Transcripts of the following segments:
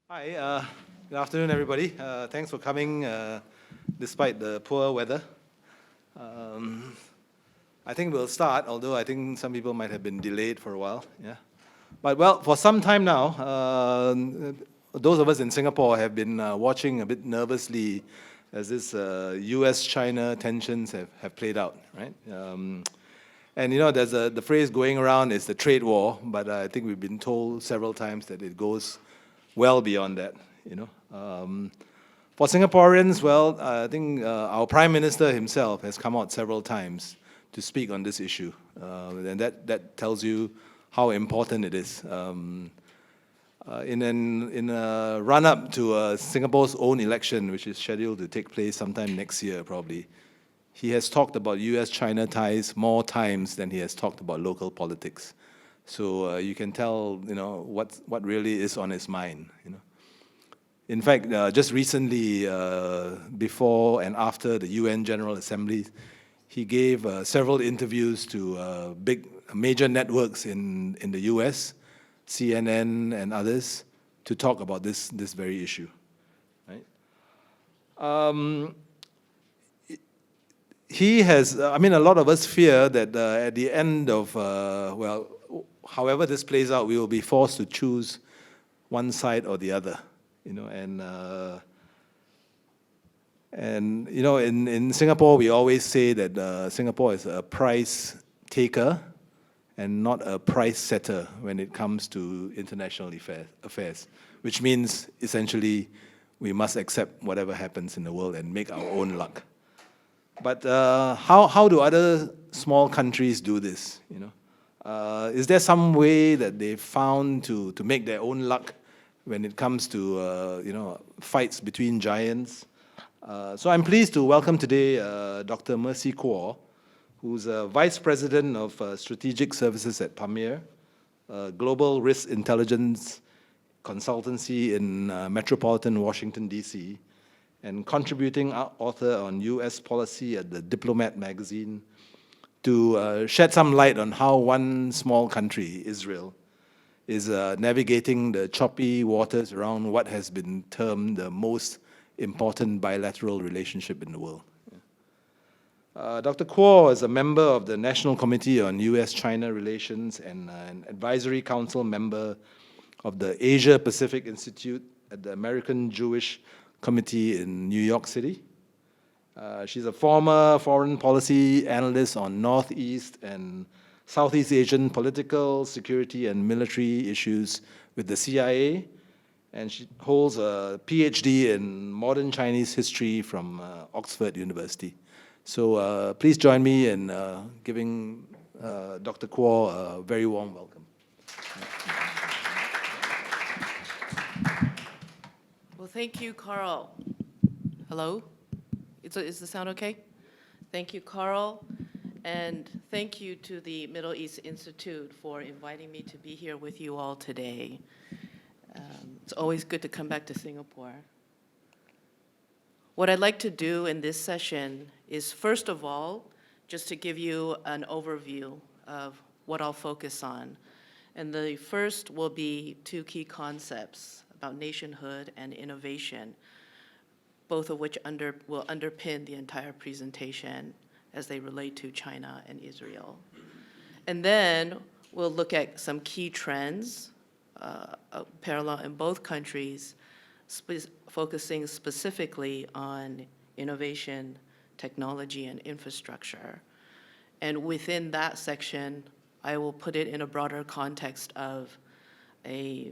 Hi, good afternoon, everybody. Thanks for coming despite the poor weather. I think we'll start, although I think some people might have been delayed for a while. Yeah, but well, for some time now, those of us in Singapore have been watching a bit nervously as this U.S.-China tensions have played out, right? And you know, there's the phrase going around is the trade war, but I think we've been told several times that it goes well beyond that, you know. For Singaporeans, well, I think our Prime Minister himself has come out several times to speak on this issue, and that tells you how important it is. In a run-up to Singapore's own election, which is scheduled to take place sometime next year, probably, he has talked about U.S.-China ties more times than he has talked about local politics. So you can tell, you know, what really is on his mind, you know. In fact, just recently, before and after the UN General Assembly, he gave several interviews to major networks in the US, CNN and others, to talk about this very issue, right? He has, I mean, a lot of us fear that at the end of, well, however this plays out, we will be forced to choose one side or the other, you know, and you know, in Singapore, we always say that Singapore is a price taker and not a price setter when it comes to international affairs, which means essentially we must accept whatever happens in the world and make our own luck. But how do other small countries do this, you know? Is there some way that they've found to make their own luck when it comes to you know, fights between giants? So I'm pleased to welcome today Dr. Mercy Kuo, who's Vice President of Strategic Services at Pamir, a global risk intelligence consultancy in metropolitan Washington, D.C., and contributing author on U.S. policy at the Diplomat magazine, to shed some light on how one small country, Israel, is navigating the choppy waters around what has been termed the most important bilateral relationship in the world. Dr. Kuo is a member of the National Committee on U.S.-China Relations and an advisory council member of the Asia-Pacific Institute at the American Jewish Committee in New York City. She's a former foreign policy analyst on Northeast and Southeast Asian political, security, and military issues with the CIA, and she holds a PhD in modern Chinese history from Oxford University. So please join me in giving Dr. Kuo a very warm welcome. Well, thank you, Carl. Hello? Is the sound okay? Thank you, Carl, and thank you to the Middle East Institute for inviting me to be here with you all today. It's always good to come back to Singapore. What I'd like to do in this session is, first of all, just to give you an overview of what I'll focus on. And the first will be two key concepts about nationhood and innovation, both of which will underpin the entire presentation as they relate to China and Israel. And then we'll look at some key trends parallel in both countries, focusing specifically on innovation, technology, and infrastructure. And within that section, I will put it in a broader context of a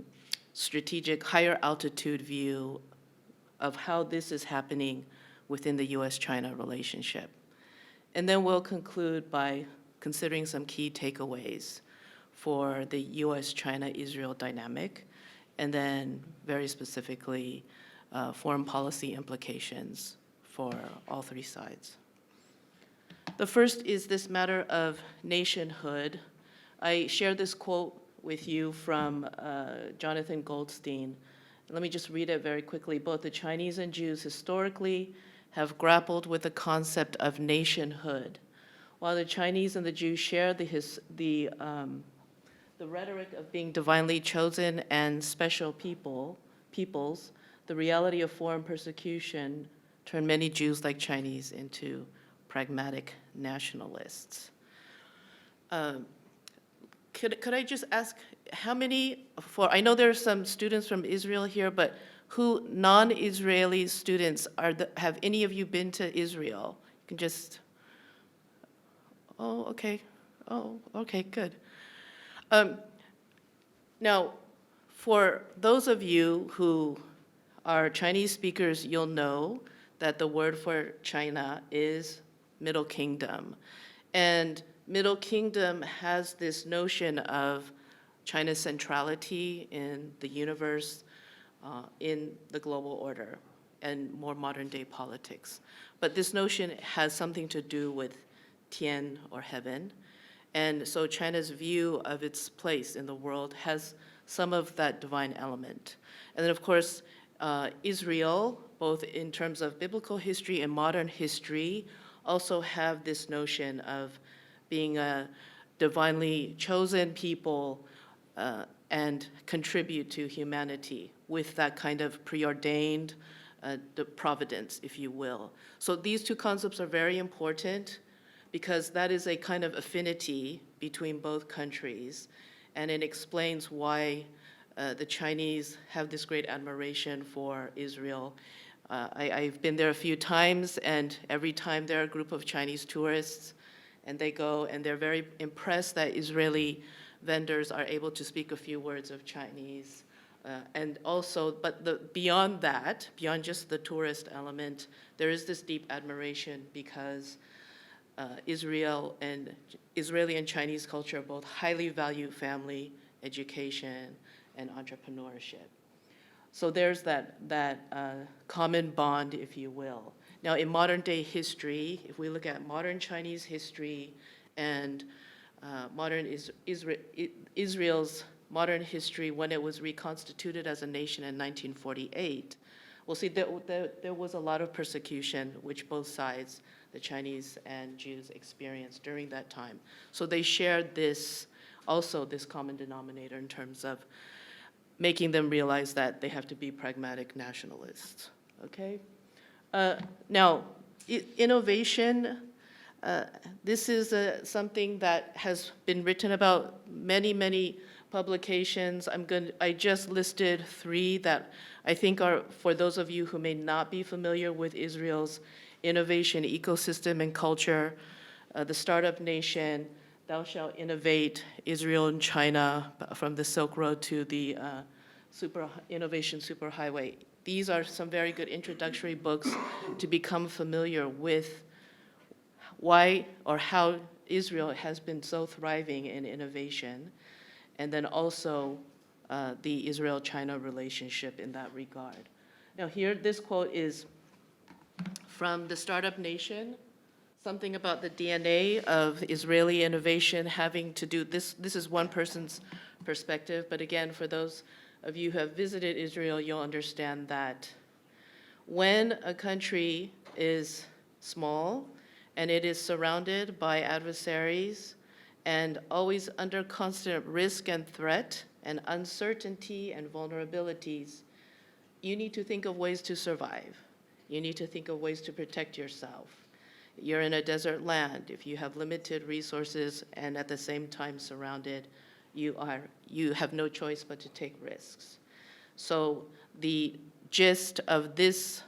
strategic higher altitude view of how this is happening within the US-China relationship. And then we'll conclude by considering some key takeaways for the US-China-Israel dynamic, and then very specifically foreign policy implications for all three sides. The first is this matter of nationhood. I shared this quote with you from Jonathan Goldstein. Let me just read it very quickly. Both the Chinese and Jews historically have grappled with the concept of nationhood. While the Chinese and the Jews share the rhetoric of being divinely chosen and special people peoples, the reality of foreign persecution turned many Jews like Chinese into pragmatic nationalists. Could I just ask how many, I know there are some students from Israel here, but who non-Israeli students have any of you been to Israel? You can just, oh, okay, good. Now, for those of you who are Chinese speakers, you'll know that the word for China is Middle Kingdom. And Middle Kingdom has this notion of China's centrality in the universe, in the global order, and more modern day politics. But this notion has something to do with Tian, or heaven. And so China's view of its place in the world has some of that divine element. And then, of course, Israel, both in terms of biblical history and modern history, also have this notion of being a divinely chosen people and contribute to humanity with that kind of preordained providence, if you will. So these two concepts are very important because that is a kind of affinity between both countries, and it explains why the Chinese have this great admiration for Israel. I've been there a few times, and every time there are a group of Chinese tourists, and they go, and they're very impressed that Israeli vendors are able to speak a few words of Chinese. And also, but beyond that, beyond just the tourist element, there is this deep admiration because Israeli and Chinese culture both highly value family, education, and entrepreneurship. So there's that common bond, if you will. Now, in modern day history, if we look at modern Chinese history and modern Israel's modern history when it was reconstituted as a nation in 1948, we'll see that there was a lot of persecution which both sides, the Chinese and Jews, experienced during that time. So they shared this common denominator in terms of making them realize that they have to be pragmatic nationalists, okay? Now, innovation, this is something that has been written about many publications. I just listed 3 that I think are, for those of you who may not be familiar with Israel's innovation ecosystem and culture, the Startup Nation, Thou Shalt Innovate, Israel and China, from the Silk Road to the Innovation Superhighway. These are some very good introductory books to become familiar with why or how Israel has been so thriving in innovation, and then also the Israel-China relationship in that regard. Now here, this quote is from the Startup Nation, something about the DNA of Israeli innovation having to do, this is one person's perspective, but again, for those of you who have visited Israel, you'll understand that when a country is small and it is surrounded by adversaries and always under constant risk and threat and uncertainty and vulnerabilities, you need to think of ways to survive. You need to think of ways to protect yourself. You're in a desert land. If you have limited resources and at the same time surrounded, you have no choice but to take risks. So the gist of this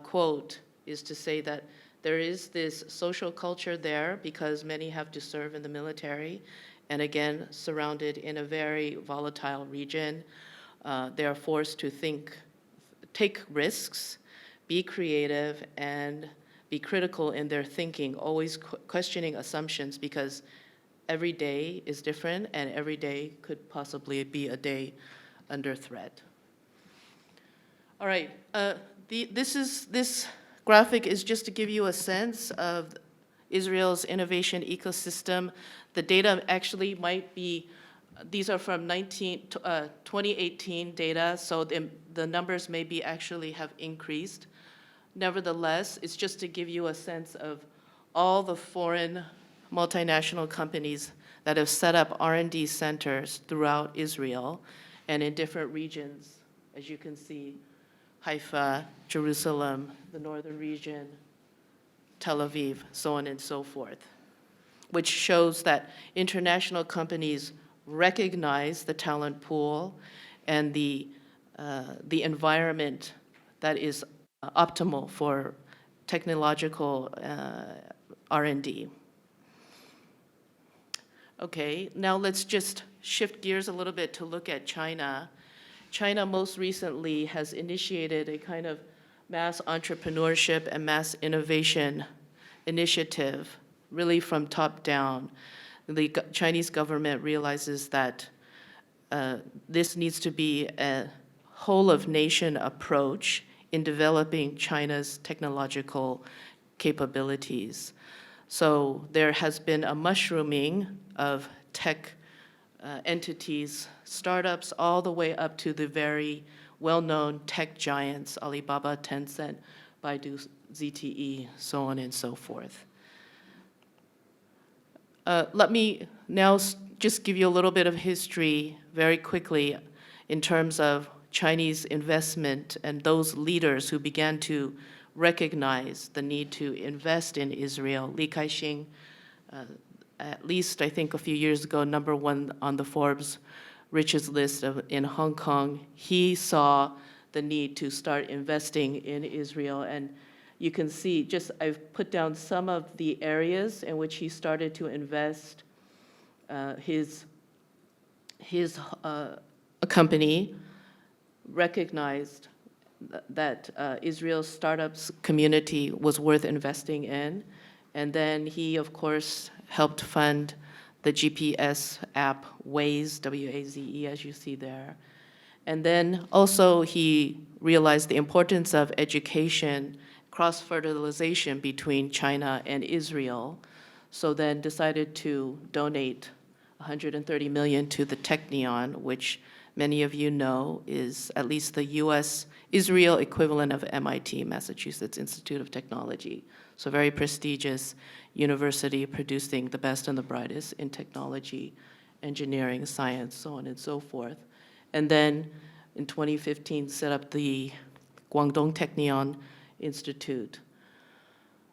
quote is to say that there is this social culture there because many have to serve in the military, and again, surrounded in a very volatile region. They are forced to take risks, be creative, and be critical in their thinking, always questioning assumptions, because every day is different and every day could possibly be a day under threat. All right, this graphic is just to give you a sense of Israel's innovation ecosystem. The data actually might be, these are from 2018 data, so the numbers maybe actually have increased. Nevertheless, it's just to give you a sense of all the foreign multinational companies that have set up R&D centers throughout Israel and in different regions as you can see, Haifa, Jerusalem, the northern region, Tel Aviv, so on and so forth, which shows that international companies recognize the talent pool and the environment that is optimal for technological R&D. Okay, now let's just shift gears a little bit to look at China. China most recently has initiated a kind of mass entrepreneurship and mass innovation initiative, really from top down. The Chinese government realizes that this needs to be a whole of nation approach in developing China's technological capabilities. So there has been a mushrooming of tech entities, startups, all the way up to the very well-known tech giants, Alibaba, Tencent, Baidu, ZTE, so on and so forth. Let me now just give you a little bit of history very quickly in terms of Chinese investment and those leaders who began to recognize the need to invest in Israel. Li Ka-shing, at least I think a few years ago, #1 on the Forbes richest list in Hong Kong, he saw the need to start investing in Israel. And you can see, I've put down some of the areas in which he started to invest. His company recognized that Israel's startups community was worth investing in. And then he, of course, helped fund the GPS app Waze, W-A-Z-E, as you see there. And then also he realized the importance of education, cross-fertilization between China and Israel. So then decided to donate $130 million to the Technion, which many of you know is at least the US-Israel equivalent of MIT, Massachusetts Institute of Technology. So very prestigious university producing the best and the brightest in technology, engineering, science, so on and so forth. And then in 2015 set up the Guangdong Technion Institute.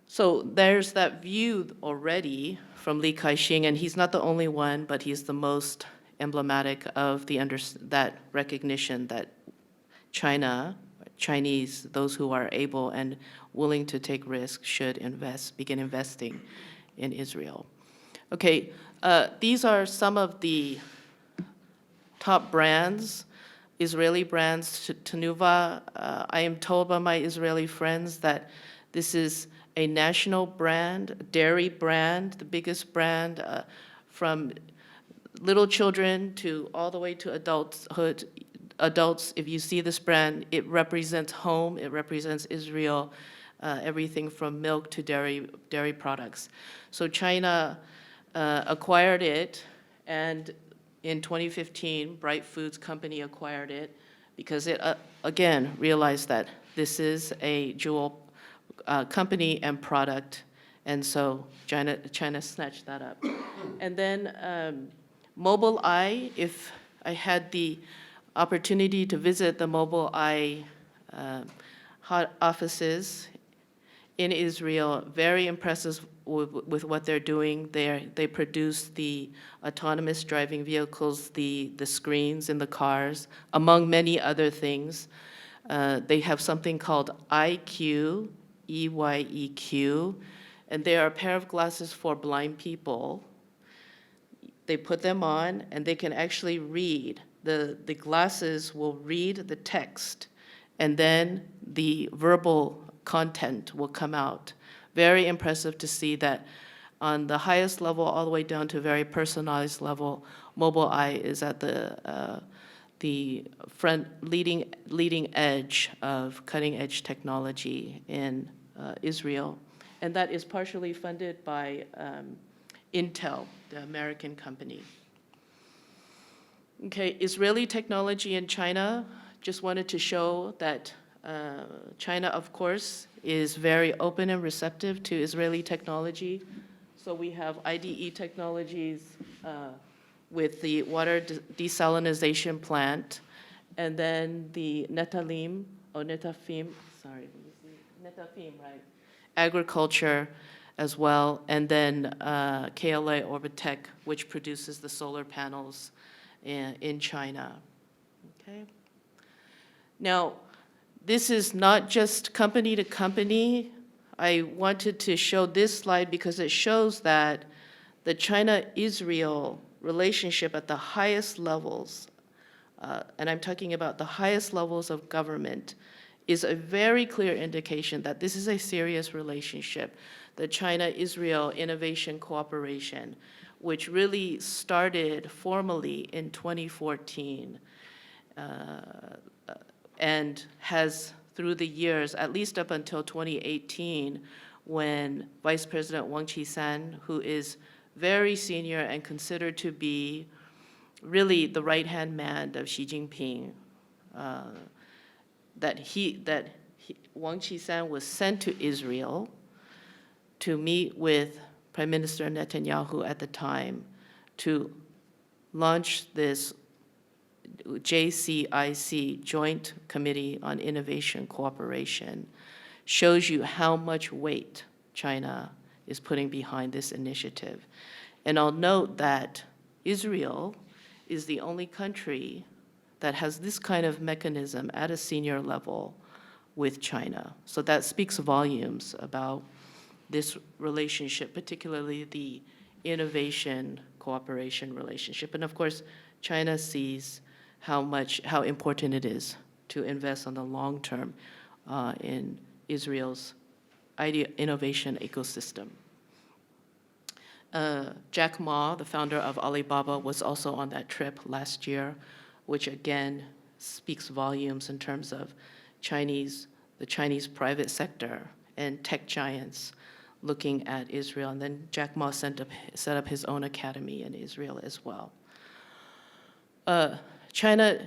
So there's that view already from Li Ka-shing, and he's not the only one, but he's the most emblematic of that recognition that Chinese, those who are able and willing to take risks should begin investing in Israel. Okay, these are some of the top brands, Israeli brands. Tenuva, I am told by my Israeli friends that this is a national brand, dairy brand, the biggest brand from little children to all the way to adulthood. Adults, if you see this brand, it represents home, it represents Israel, everything from milk to dairy products. So China acquired it, and in 2015, Bright Foods Company acquired it because it, again, realized that this is a jewel company and product, and so China snatched that up. And then Mobileye, if I had the opportunity to visit the Mobileye offices in Israel, very impressive with what they're doing. They produce the autonomous driving vehicles, the screens in the cars, among many other things. They have something called IQ, EYEQ, and they are a pair of glasses for blind people. They put them on, and they can actually read. The glasses will read the text, and then the verbal content will come out. Very impressive to see that on the highest level, all the way down to a very personalized level, Mobileye is at the front leading edge of cutting edge technology in Israel. And that is partially funded by Intel, the American company. Okay, Israeli technology in China, just wanted to show that China, of course, is very open and receptive to Israeli technology. So we have IDE technologies with the water desalination plant and then the Netafim, sorry, let me see, Netafim, right? Agriculture as well, and then KLA Orbitech, which produces the solar panels in China, okay? Now, this is not just company to company. I wanted to show this slide because it shows that the China-Israel relationship at the highest levels, and I'm talking about the highest levels of government, is a very clear indication that this is a serious relationship. The China-Israel Innovation Cooperation, which really started formally in 2014, and has, through the years, at least up until 2018, when Vice President Wang Qishan, who is very senior and considered to be really the right-hand man of Xi Jinping, Wang Qishan was sent to Israel to meet with Prime Minister Netanyahu at the time to launch this JCIC, Joint Committee on Innovation Cooperation, shows you how much weight China is putting behind this initiative. And I'll note that Israel is the only country that has this kind of mechanism at a senior level with China. So that speaks volumes about this relationship, particularly the innovation cooperation relationship. And of course, China sees how important it is to invest on the long term in Israel's innovation ecosystem. Jack Ma, the founder of Alibaba, was also on that trip last year, which again speaks volumes in terms of the Chinese private sector and tech giants looking at Israel. And then Jack Ma set up his own academy in Israel as well. China,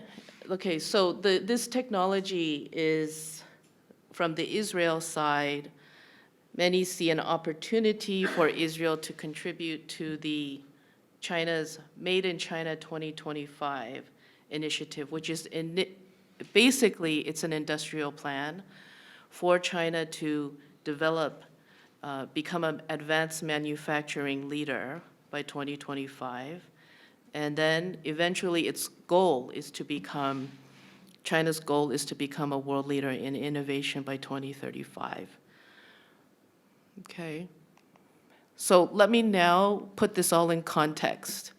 okay, so this technology is, from the Israel side, many see an opportunity for Israel to contribute to the China's Made in China 2025 initiative, which is basically it's an industrial plan for China to develop, become an advanced manufacturing leader by 2025. And then eventually China's goal is to become a world leader in innovation by 2035. Okay. So let me now put this all in context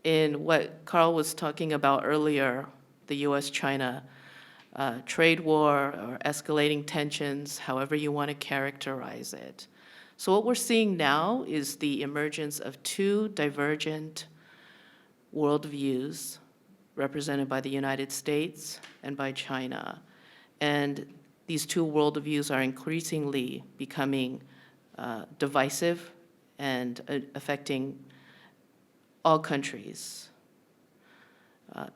in what Carl was talking about earlier, the US-China trade war or escalating tensions, however you want to characterize it. So what we're seeing now is the emergence of two divergent worldviews represented by the United States and by China. And these two worldviews are increasingly becoming divisive and affecting all countries.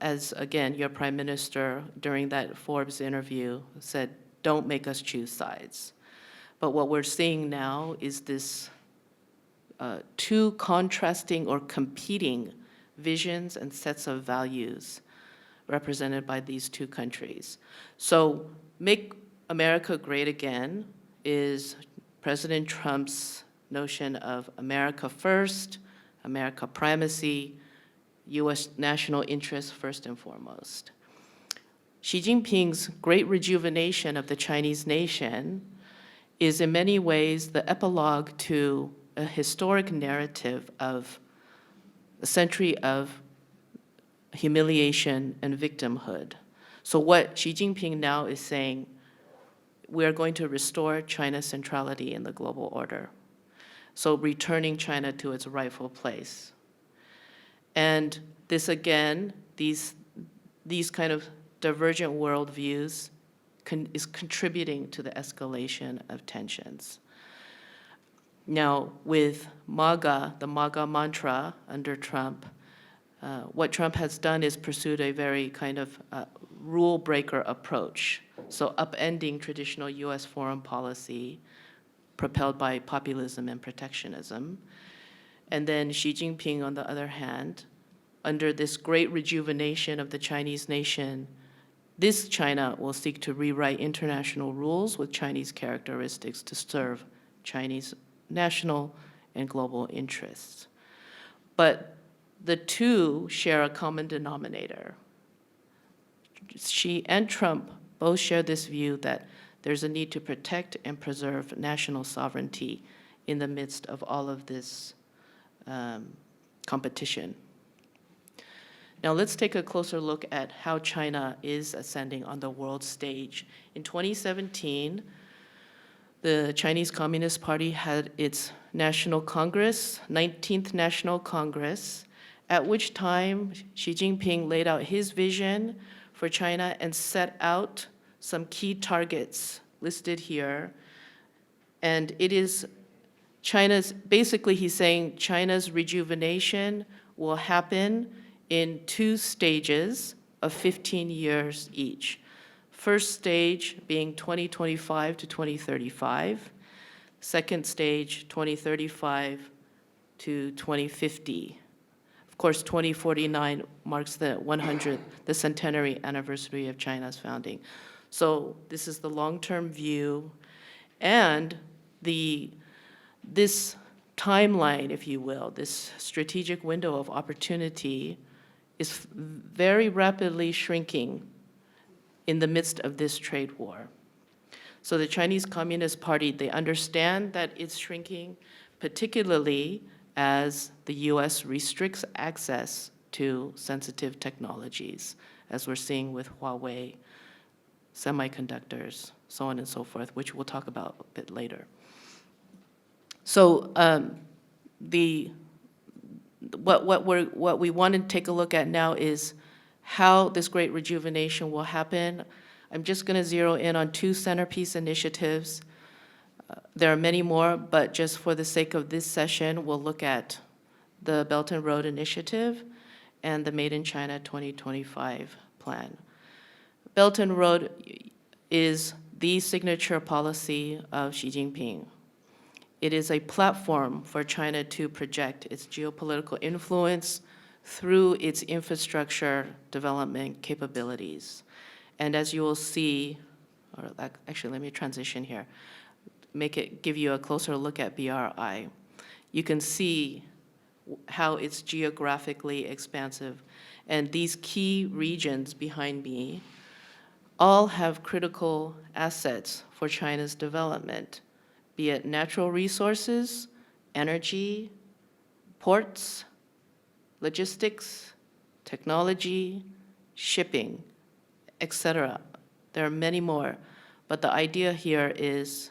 As again, your prime minister during that Forbes interview said, don't make us choose sides. But what we're seeing now is this two contrasting or competing visions and sets of values represented by these two countries. So Make America Great Again is President Trump's notion of America first, America primacy, US national interest first and foremost. Xi Jinping's great rejuvenation of the Chinese nation is in many ways the epilogue to a historic narrative of a century of humiliation and victimhood. So what Xi Jinping now is saying, we are going to restore China's centrality in the global order. So returning China to its rightful place. And this again, these kind of divergent worldviews is contributing to the escalation of tensions. Now, with MAGA, the MAGA mantra under Trump, what Trump has done is pursued a very kind of rule breaker approach. So upending traditional US foreign policy propelled by populism and protectionism. And then Xi Jinping, on the other hand, under this great rejuvenation of the Chinese nation, This China will seek to rewrite international rules with Chinese characteristics to serve Chinese national and global interests. But the two share a common denominator. Xi and Trump both share this view that there's a need to protect and preserve national sovereignty in the midst of all of this competition. Now let's take a closer look at how China is ascending on the world stage. In 2017, the Chinese Communist Party had its National Congress, 19th National Congress, at which time Xi Jinping laid out his vision for China and set out some key targets listed here. And it is basically he's saying China's rejuvenation will happen in 2 stages of 15 years each. First stage being 2025 to 2035. Second stage, 2035 to 2050. Of course, 2049 marks the centenary anniversary of China's founding. So this is the long-term view, and this timeline, if you will, this strategic window of opportunity is very rapidly shrinking in the midst of this trade war. So the Chinese Communist Party, they understand that it's shrinking, particularly as the US restricts access to sensitive technologies, as we're seeing with Huawei, semiconductors, so on and so forth, which we'll talk about a bit later. So what we want to take a look at now is how this great rejuvenation will happen. I'm just going to zero in on 2 centerpiece initiatives. There are many more, but just for the sake of this session, we'll look at the Belton Road initiative and the Made in China 2025 plan. Belton Road is the signature policy of Xi Jinping. It is a platform for China to project its geopolitical influence through its infrastructure development capabilities. And as you will see, or actually let me transition here, give you a closer look at BRI. You can see how it's geographically expansive. And these key regions behind me all have critical assets for China's development, be it natural resources, energy, ports, logistics, technology, shipping, etc. There are many more, but the idea here is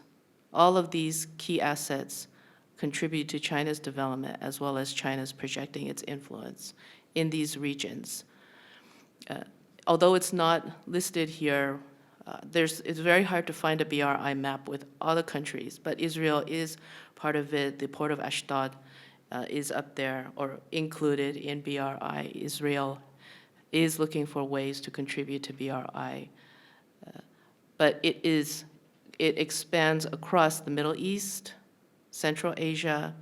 all of these key assets contribute to China's development as well as China's projecting its influence in these regions. Although it's not listed here, it's very hard to find a BRI map with other countries, but Israel is part of it. The port of Ashdod is up there or included in BRI. Israel is looking for ways to contribute to BRI. But it expands across the Middle East, Central Asia,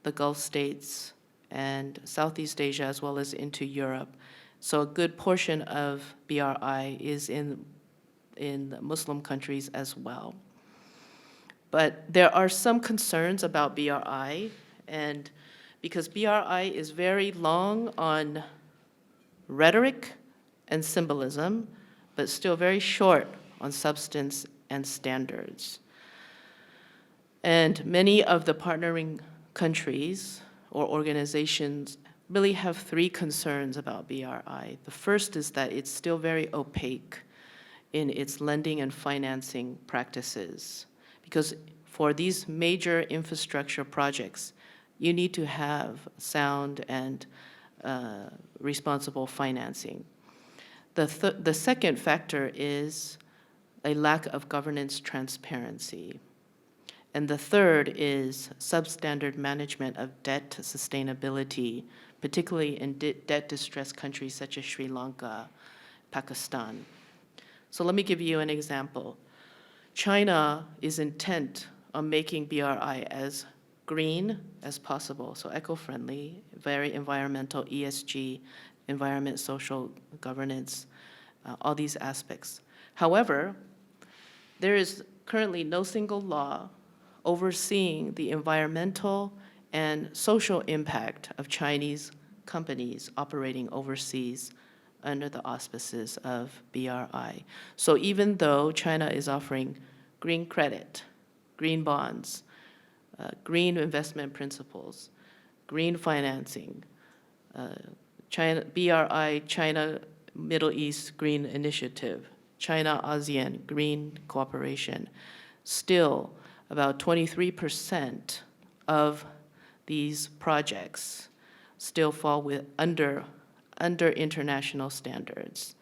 the Gulf states, and Southeast Asia, as well as into Europe. So a good portion of BRI is in Muslim countries as well. But there are some concerns about BRI, and because BRI is very long on rhetoric and symbolism, but still very short on substance and standards. And many of the partnering countries or organizations really have 3 concerns about BRI. The first is that it's still very opaque in its lending and financing practices, because for these major infrastructure projects, you need to have sound and responsible financing. The second factor is a lack of governance transparency. And the third is substandard management of debt sustainability, particularly in debt-distressed countries such as Sri Lanka, Pakistan. So let me give you an example. China is intent on making BRI as green as possible, so eco-friendly, very environmental, ESG, environment, social governance, all these aspects. However, there is currently no single law overseeing the environmental and social impact of Chinese companies operating overseas under the auspices of BRI. So even though China is offering green credit, green bonds, green investment principles, green financing, BRI, China Middle East Green Initiative, China ASEAN Green Cooperation, still about 23% of these projects still fall under international standards.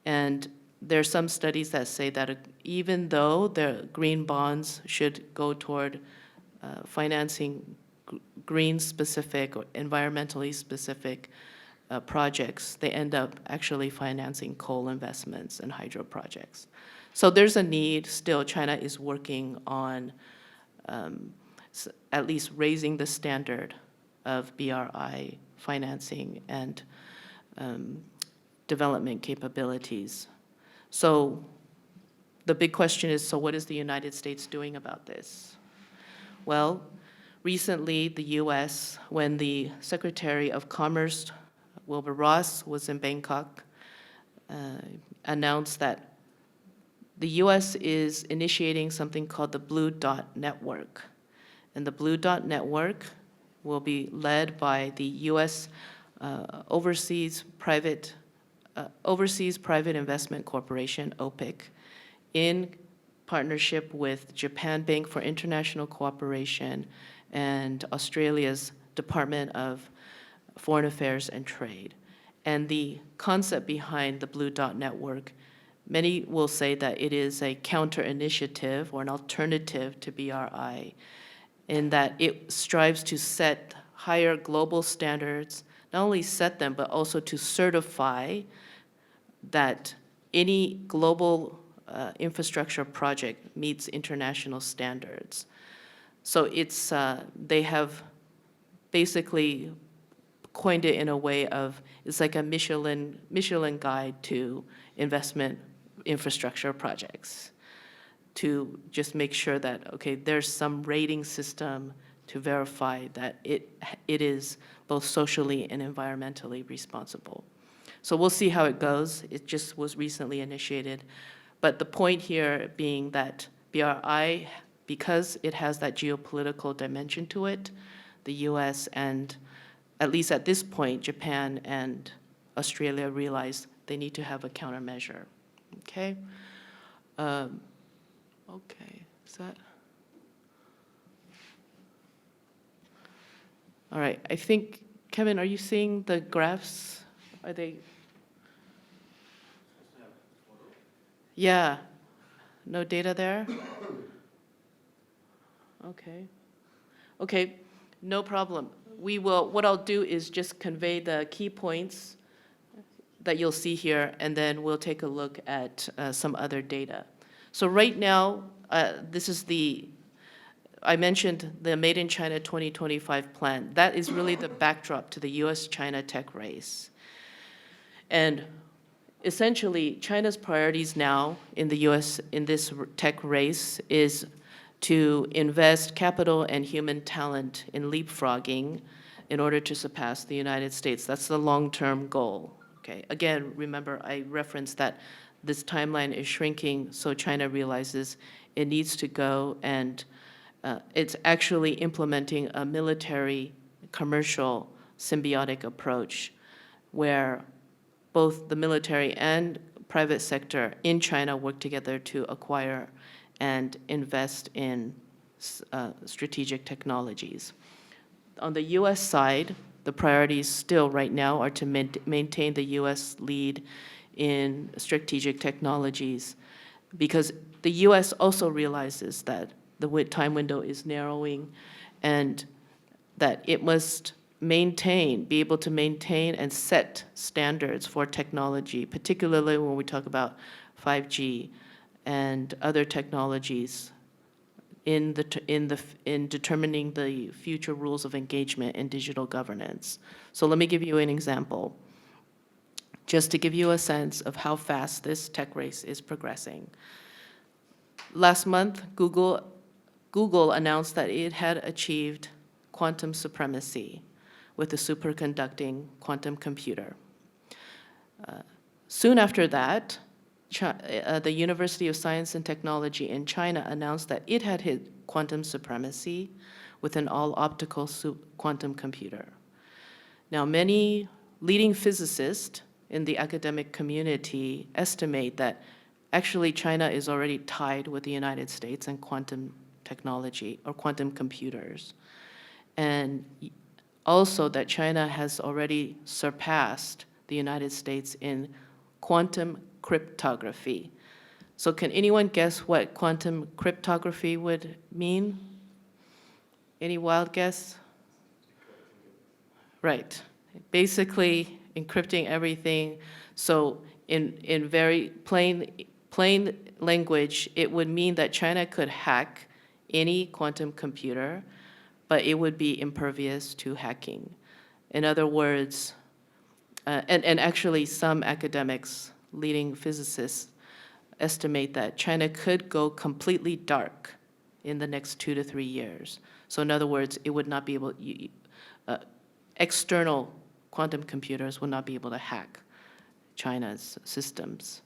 And there are some studies that say that even though the green bonds should go toward financing green specific or environmentally specific projects, they end up actually financing coal investments and hydro projects. So there's a need still. China is working on at least raising the standard of BRI financing and development capabilities. So the big question is, so what is the United States doing about this? Well, recently the US, when the Secretary of Commerce, Wilbur Ross, was in Bangkok, announced that the US is initiating something called the Blue Dot Network. And the Blue Dot Network will be led by the US Overseas Private Investment Corporation, OPIC, in partnership with Japan Bank for International Cooperation and Australia's Department of Foreign Affairs and Trade. And the concept behind the Blue Dot Network, many will say that it is a counter-initiative or an alternative to BRI, in that it strives to set higher global standards, not only set them, but also to certify that any global infrastructure project meets international standards. So it's, they have basically coined it in a way of, it's like a Michelin guide to investment infrastructure projects, to just make sure that, okay, there's some rating system to verify that it is both socially and environmentally responsible. So we'll see how it goes. It just was recently initiated. But the point here being that BRI, because it has that geopolitical dimension to it, the US and, at least at this point, Japan and Australia realize they need to have a countermeasure. Okay? Okay, is that? All right, I think, Kevin, are you seeing the graphs? Are they? Yeah, no data there? Okay. Okay, no problem. We will, what I'll do is just convey the key points that you'll see here, and then we'll take a look at some other data. So right now, this is I mentioned the Made in China 2025 plan. That is really the backdrop to the US-China tech race. And essentially, China's priorities now in the US in this tech race is to invest capital and human talent in leapfrogging in order to surpass the United States. That's the long-term goal. Okay. Again, remember I referenced that this timeline is shrinking, so China realizes it needs to go, and it's actually implementing a military commercial symbiotic approach where both the military and private sector in China work together to acquire and invest in strategic technologies. On the US side, the priorities still right now are to maintain the US lead in strategic technologies, because the US also realizes that the time window is narrowing and that it must be able to maintain and set standards for technology, particularly when we talk about 5G and other technologies in determining the future rules of engagement in digital governance. So let me give you an example. just to give you a sense of how fast this tech race is progressing. Last month, Google announced that it had achieved quantum supremacy with a superconducting quantum computer. Soon after that, the University of Science and Technology in China announced that it had hit quantum supremacy with an all-optical quantum computer. Now, many leading physicists in the academic community estimate that actually China is already tied with the United States in quantum technology or quantum computers. And also that China has already surpassed the United States in quantum cryptography. So can anyone guess what quantum cryptography would mean? Any wild guess? Right. Basically encrypting everything. So in very plain language, it would mean that China could hack any quantum computer, but it would be impervious to hacking. In other words, and actually some academics, leading physicists, estimate that China could go completely dark in the next 2 to 3 years. So in other words, it would not be able, external quantum computers would not be able to hack China's systems.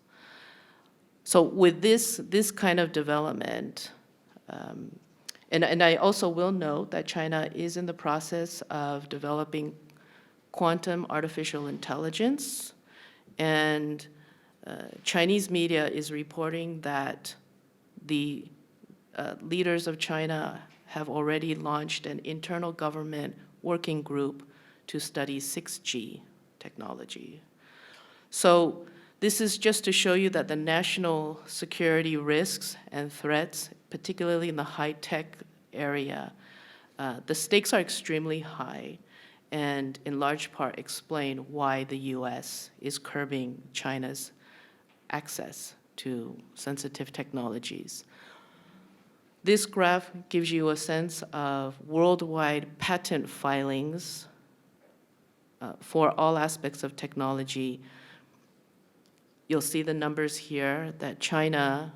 So with this kind of development, and I also will note that China is in the process of developing quantum artificial intelligence, and Chinese media is reporting that the leaders of China have already launched an internal government working group to study 6G technology. So this is just to show you that the national security risks and threats, particularly in the high-tech area, the stakes are extremely high, and in large part explain why the US is curbing China's access to sensitive technologies. This graph gives you a sense of worldwide patent filings for all aspects of technology. You'll see the numbers here that China,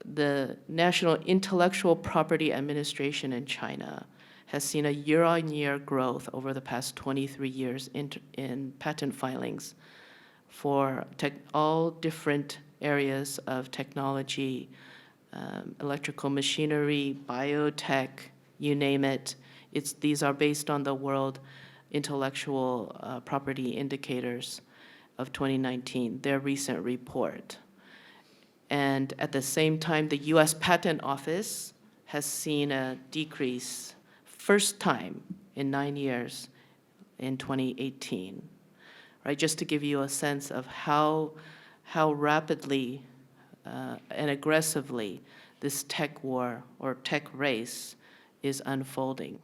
the National Intellectual Property Administration in China has seen a year-on-year growth over the past 23 years in patent filings for all different areas of technology, electrical machinery, biotech, you name it. These are based on the World Intellectual Property Indicators of 2019, their recent report. And at the same time, the US Patent Office has seen a decrease, first time in 9 years in 2018, right? Just to give you a sense of how rapidly and aggressively this tech war or tech race is unfolding.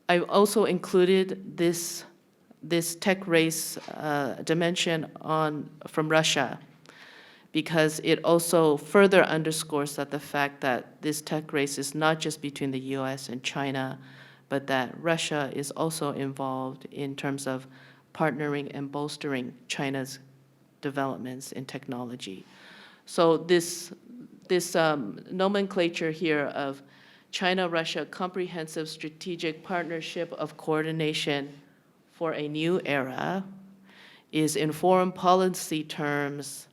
I also included this tech race dimension from Russia, because it also further underscores that the fact that this tech race is not just between the US and China, but that Russia is also involved in terms of partnering and bolstering China's developments in technology. So this nomenclature here of China-Russia Comprehensive Strategic Partnership of Coordination for a New Era is, in foreign policy terms,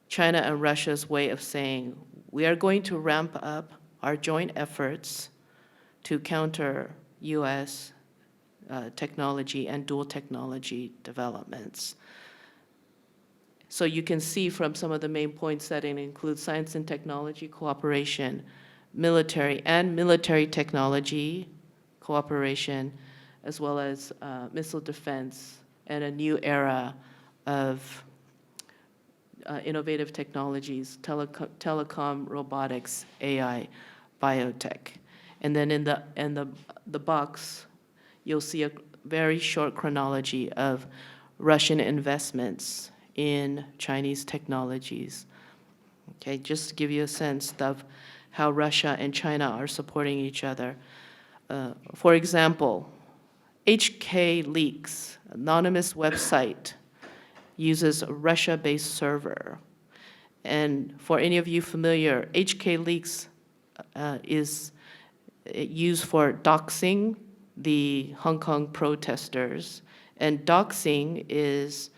China and Russia's way of saying, we are going to ramp up our joint efforts to counter US technology and dual technology developments. So you can see from some of the main points that it includes science and technology cooperation, military and military technology cooperation, as well as missile defense and a new era of innovative technologies, telecom, robotics, AI, biotech. And then in the box, you'll see a very short chronology of Russian investments in Chinese technologies. Okay, just to give you a sense of how Russia and China are supporting each other. For example, HK Leaks, anonymous website, uses a Russia-based server. And for any of you familiar, HK Leaks is used for doxing the Hong Kong protesters. And doxing is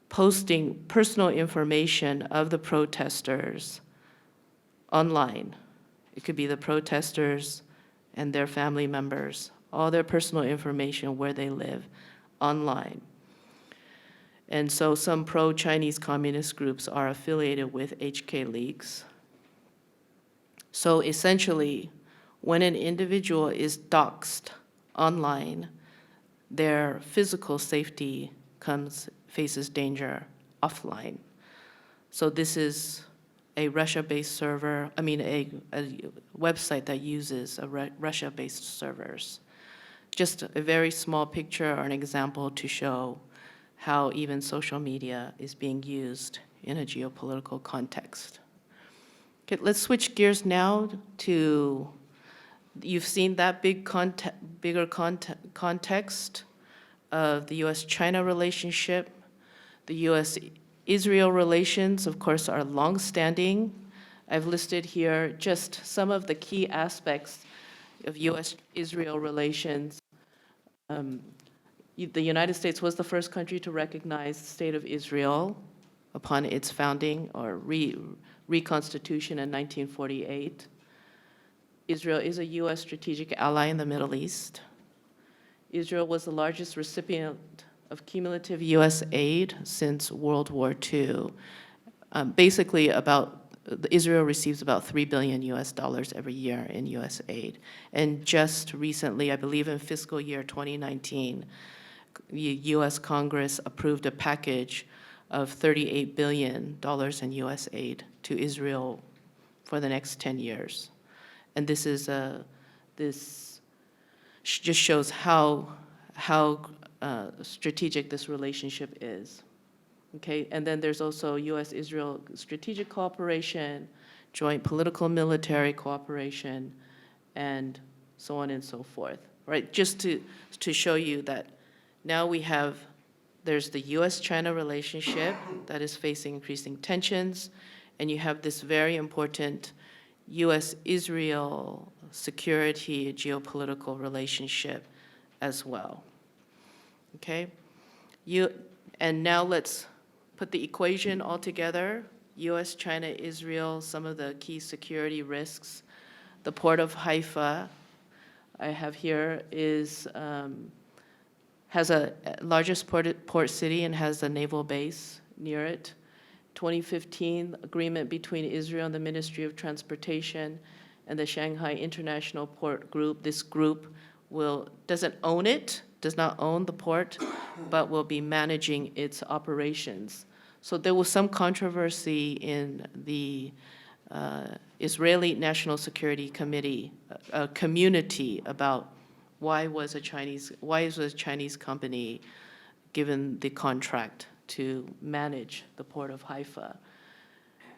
posting personal information of the protesters online. It could be the protesters and their family members, all their personal information, where they live, online. And so some pro-Chinese communist groups are affiliated with HK Leaks. So essentially, when an individual is doxed online, their physical safety faces danger offline. So this is a Russia-based server, a website that uses Russia-based servers. Just a very small picture or an example to show how even social media is being used in a geopolitical context. Okay, let's switch gears now to, you've seen that bigger context of the US-China relationship. The US-Israel relations, of course, are longstanding. I've listed here just some of the key aspects of US-Israel relations. The United States was the first country to recognize the State of Israel upon its founding or reconstitution in 1948. Israel is a US strategic ally in the Middle East. Israel was the largest recipient of cumulative US aid since World War II. Basically, Israel receives about $3 billion every year in US aid. And just recently, I believe in fiscal year 2019, the US Congress approved a package of $38 billion in US aid to Israel for the next 10 years. And this just shows how strategic this relationship is. Okay, and then there's also US-Israel strategic cooperation, joint political military cooperation, and so on and so forth, right? Just to show you that now there's the US-China relationship that is facing increasing tensions, and you have this very important US-Israel security geopolitical relationship as well, okay? And now let's put the equation all together. US, China, Israel, some of the key security risks. The port of Haifa, I have here, has a largest port city and has a naval base near it. 2015 agreement between Israel and the Ministry of Transportation and the Shanghai International Port Group. This group doesn't own it, does not own the port, but will be managing its operations. So there was some controversy in the Israeli National Security Committee community about why was a Chinese company given the contract to manage the port of Haifa.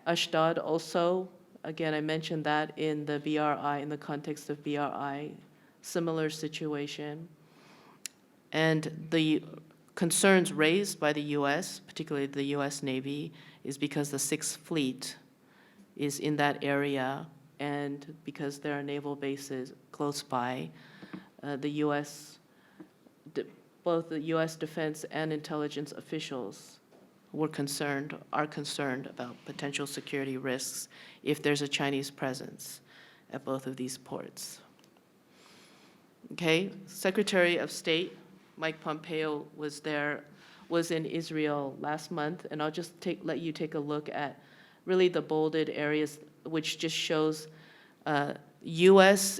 Ashdod also, again, I mentioned that in the BRI, in the context of BRI, similar situation. And the concerns raised by the US, particularly the US Navy, is because the Sixth Fleet is in that area and because there are naval bases close by. Both the US defense and intelligence officials are concerned about potential security risks if there's a Chinese presence at both of these ports. Okay, Secretary of State Mike Pompeo was in Israel last month, and I'll just let you take a look at really the bolded areas, which just shows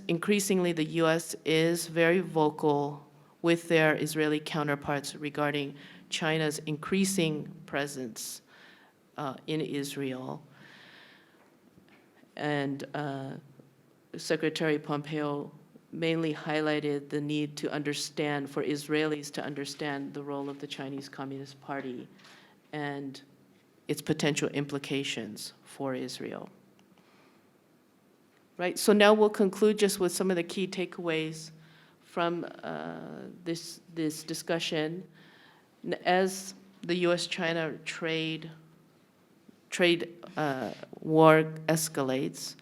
increasingly the US is very vocal with their Israeli counterparts regarding China's increasing presence in Israel. And Secretary Pompeo mainly highlighted the need for Israelis to understand the role of the Chinese Communist Party and its potential implications for Israel. Right, so now we'll conclude just with some of the key takeaways from this discussion, as the U.S.-China trade war escalates,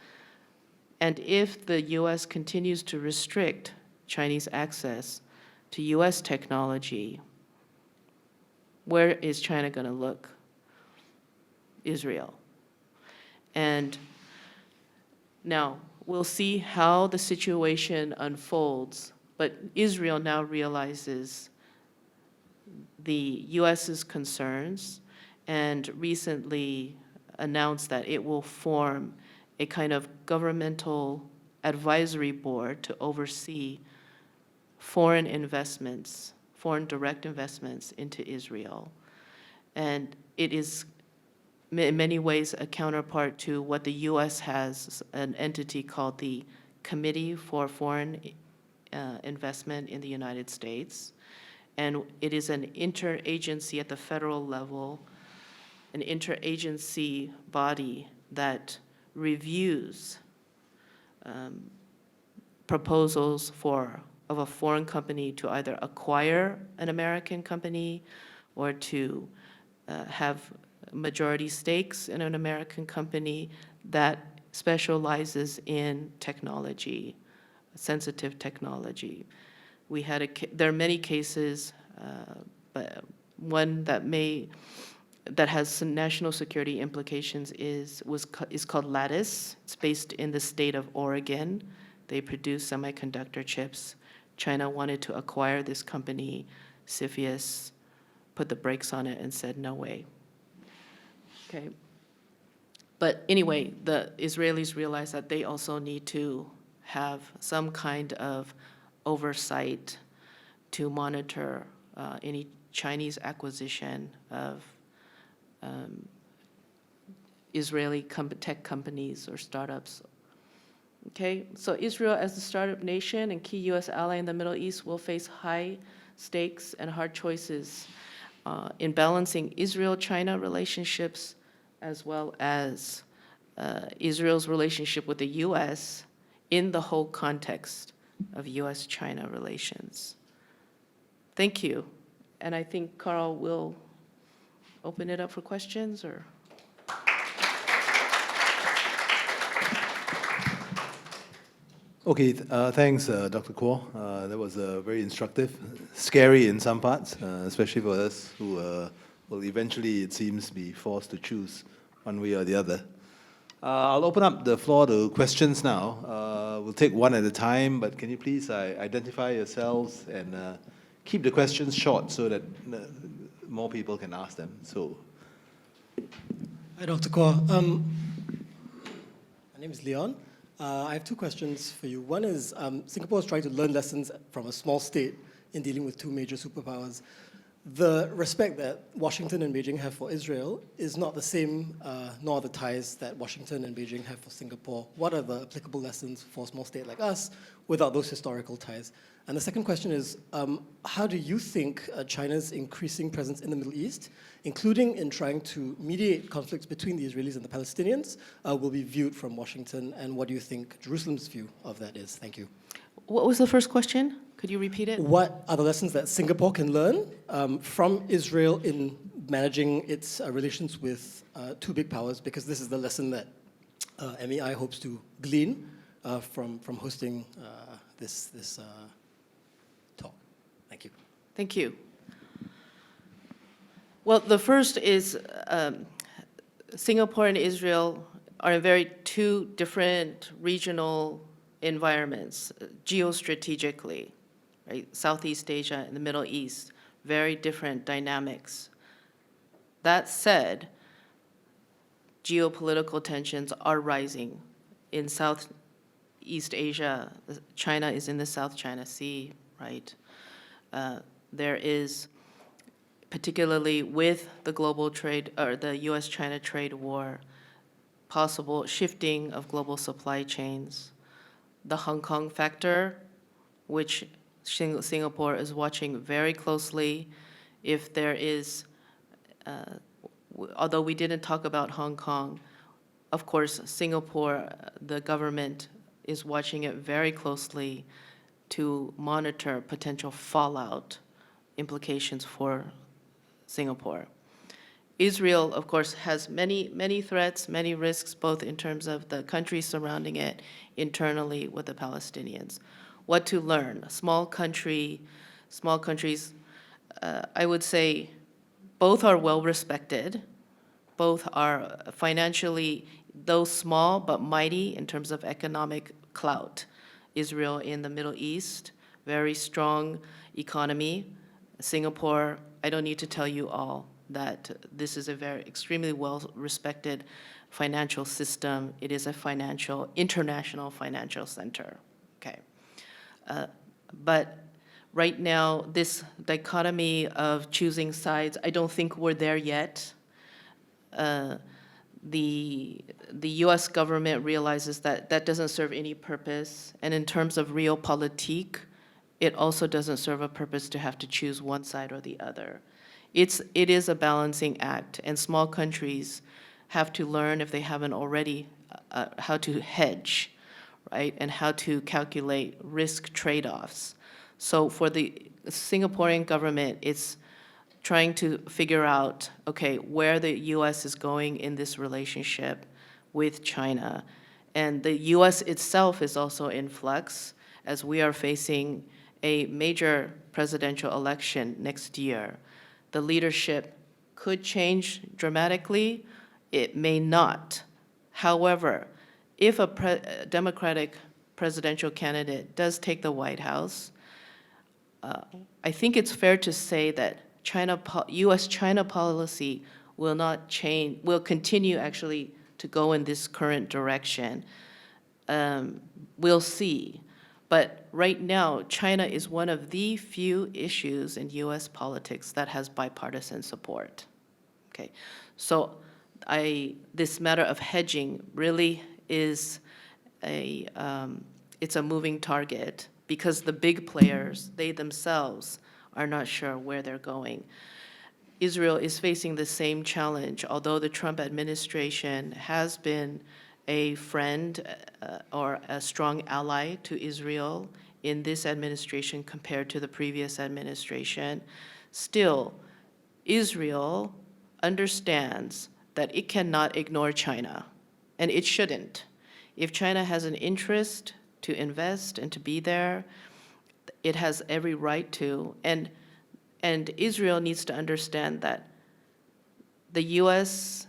and if the U.S. continues to restrict Chinese access to U.S. technology, where is China going to look? Israel. And now we'll see how the situation unfolds, but Israel now realizes the U.S.'s concerns and recently announced that it will form a kind of governmental advisory board to oversee foreign investments, foreign direct investments into Israel. And it is in many ways a counterpart to what the U.S. has, an entity called the Committee for Foreign Investment in the United States. And it is an interagency at the federal level, an interagency body that reviews proposals of a foreign company to either acquire an American company or to have majority stakes in an American company that specializes in technology, sensitive technology. There are many cases, but one that has some national security implications is called Lattice. It's based in the state of Oregon. They produce semiconductor chips. China wanted to acquire this company. CFIUS put the brakes on it and said, no way. Okay. But anyway, the Israelis realized that they also need to have some kind of oversight to monitor any Chinese acquisition of Israeli tech companies or startups. Okay, so Israel as the startup nation and key U.S. ally in the Middle East will face high stakes and hard choices in balancing Israel-China relationships as well as Israel's relationship with the U.S. in the whole context of U.S.-China relations. Thank you. And I think Carl will open it up for questions or? Okay, thanks, Dr. Kuo. That was very instructive, scary in some parts, especially for us who will eventually, it seems, be forced to choose one way or the other. I'll open up the floor to questions now. We'll take one at a time, but can you please identify yourselves and keep the questions short so that more people can ask them. So, hi, Dr. Kuo. My name is Leon. I have two questions for you. One is, Singapore is trying to learn lessons from a small state in dealing with two major superpowers. The respect that Washington and Beijing have for Israel is not the same, nor the ties that Washington and Beijing have for Singapore. What are the applicable lessons for a small state like us without those historical ties? And the second question is, how do you think China's increasing presence in the Middle East, including in trying to mediate conflicts between the Israelis and the Palestinians, will be viewed from Washington, and what do you think Jerusalem's view of that is? Thank you. What was the first question? Could you repeat it? What are the lessons that Singapore can learn from Israel in managing its relations with two big powers? Because this is the lesson that MEI hopes to glean from hosting this talk. Thank you. Thank you. Well, the first is Singapore and Israel are in very two different regional environments, geostrategically, right? Southeast Asia and the Middle East, very different dynamics. That said, geopolitical tensions are rising in Southeast Asia. China is in the South China Sea, right? There is, particularly with the global trade, or the US-China trade war, possible shifting of global supply chains. The Hong Kong factor, which Singapore is watching very closely. If there is, although we didn't talk about Hong Kong, of course, Singapore, the government is watching it very closely. to monitor potential fallout implications for Singapore. Israel, of course, has many threats, many risks, both in terms of the countries surrounding it, internally with the Palestinians. What to learn? Small countries, I would say both are well respected. Both are financially, though small, but mighty in terms of economic clout. Israel in the Middle East, very strong economy. Singapore, I don't need to tell you all that this is a very extremely well-respected financial system. It is a international financial center, okay? But right now, this dichotomy of choosing sides, I don't think we're there yet. The US government realizes that that doesn't serve any purpose, and in terms of realpolitik, it also doesn't serve a purpose to have to choose one side or the other. It is a balancing act, and small countries have to learn, if they haven't already, how to hedge, right, and how to calculate risk trade-offs. So for the Singaporean government, it's trying to figure out, okay, where the US is going in this relationship with China. And the US itself is also in flux, as we are facing a major presidential election next year. The leadership could change dramatically. It may not. However, if a Democratic presidential candidate does take the White House, I think it's fair to say that US-China policy will not change, will continue actually to go in this current direction. We'll see. But right now, China is one of the few issues in US politics that has bipartisan support. Okay, so this matter of hedging really is it's a moving target, because the big players, they themselves are not sure where they're going. Israel is facing the same challenge, although the Trump administration has been a friend or a strong ally to Israel in this administration compared to the previous administration. Still, Israel understands that it cannot ignore China, and it shouldn't. If China has an interest to invest and to be there, it has every right to, and Israel needs to understand that the US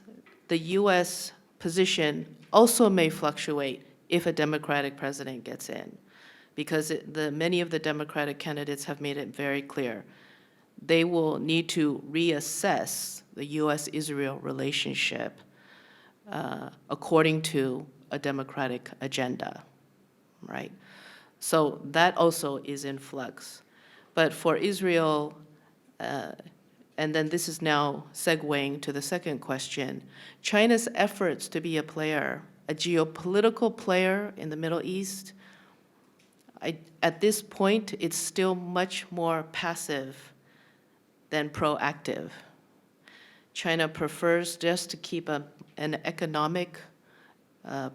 position also may fluctuate if a Democratic president gets in, because many of the Democratic candidates have made it very clear they will need to reassess the US-Israel relationship according to a Democratic agenda, right? So that also is in flux. But for Israel, and then this is now segueing to the second question, China's efforts to be a player, a geopolitical player in the Middle East, at this point, it's still much more passive than proactive. China prefers just to keep an economic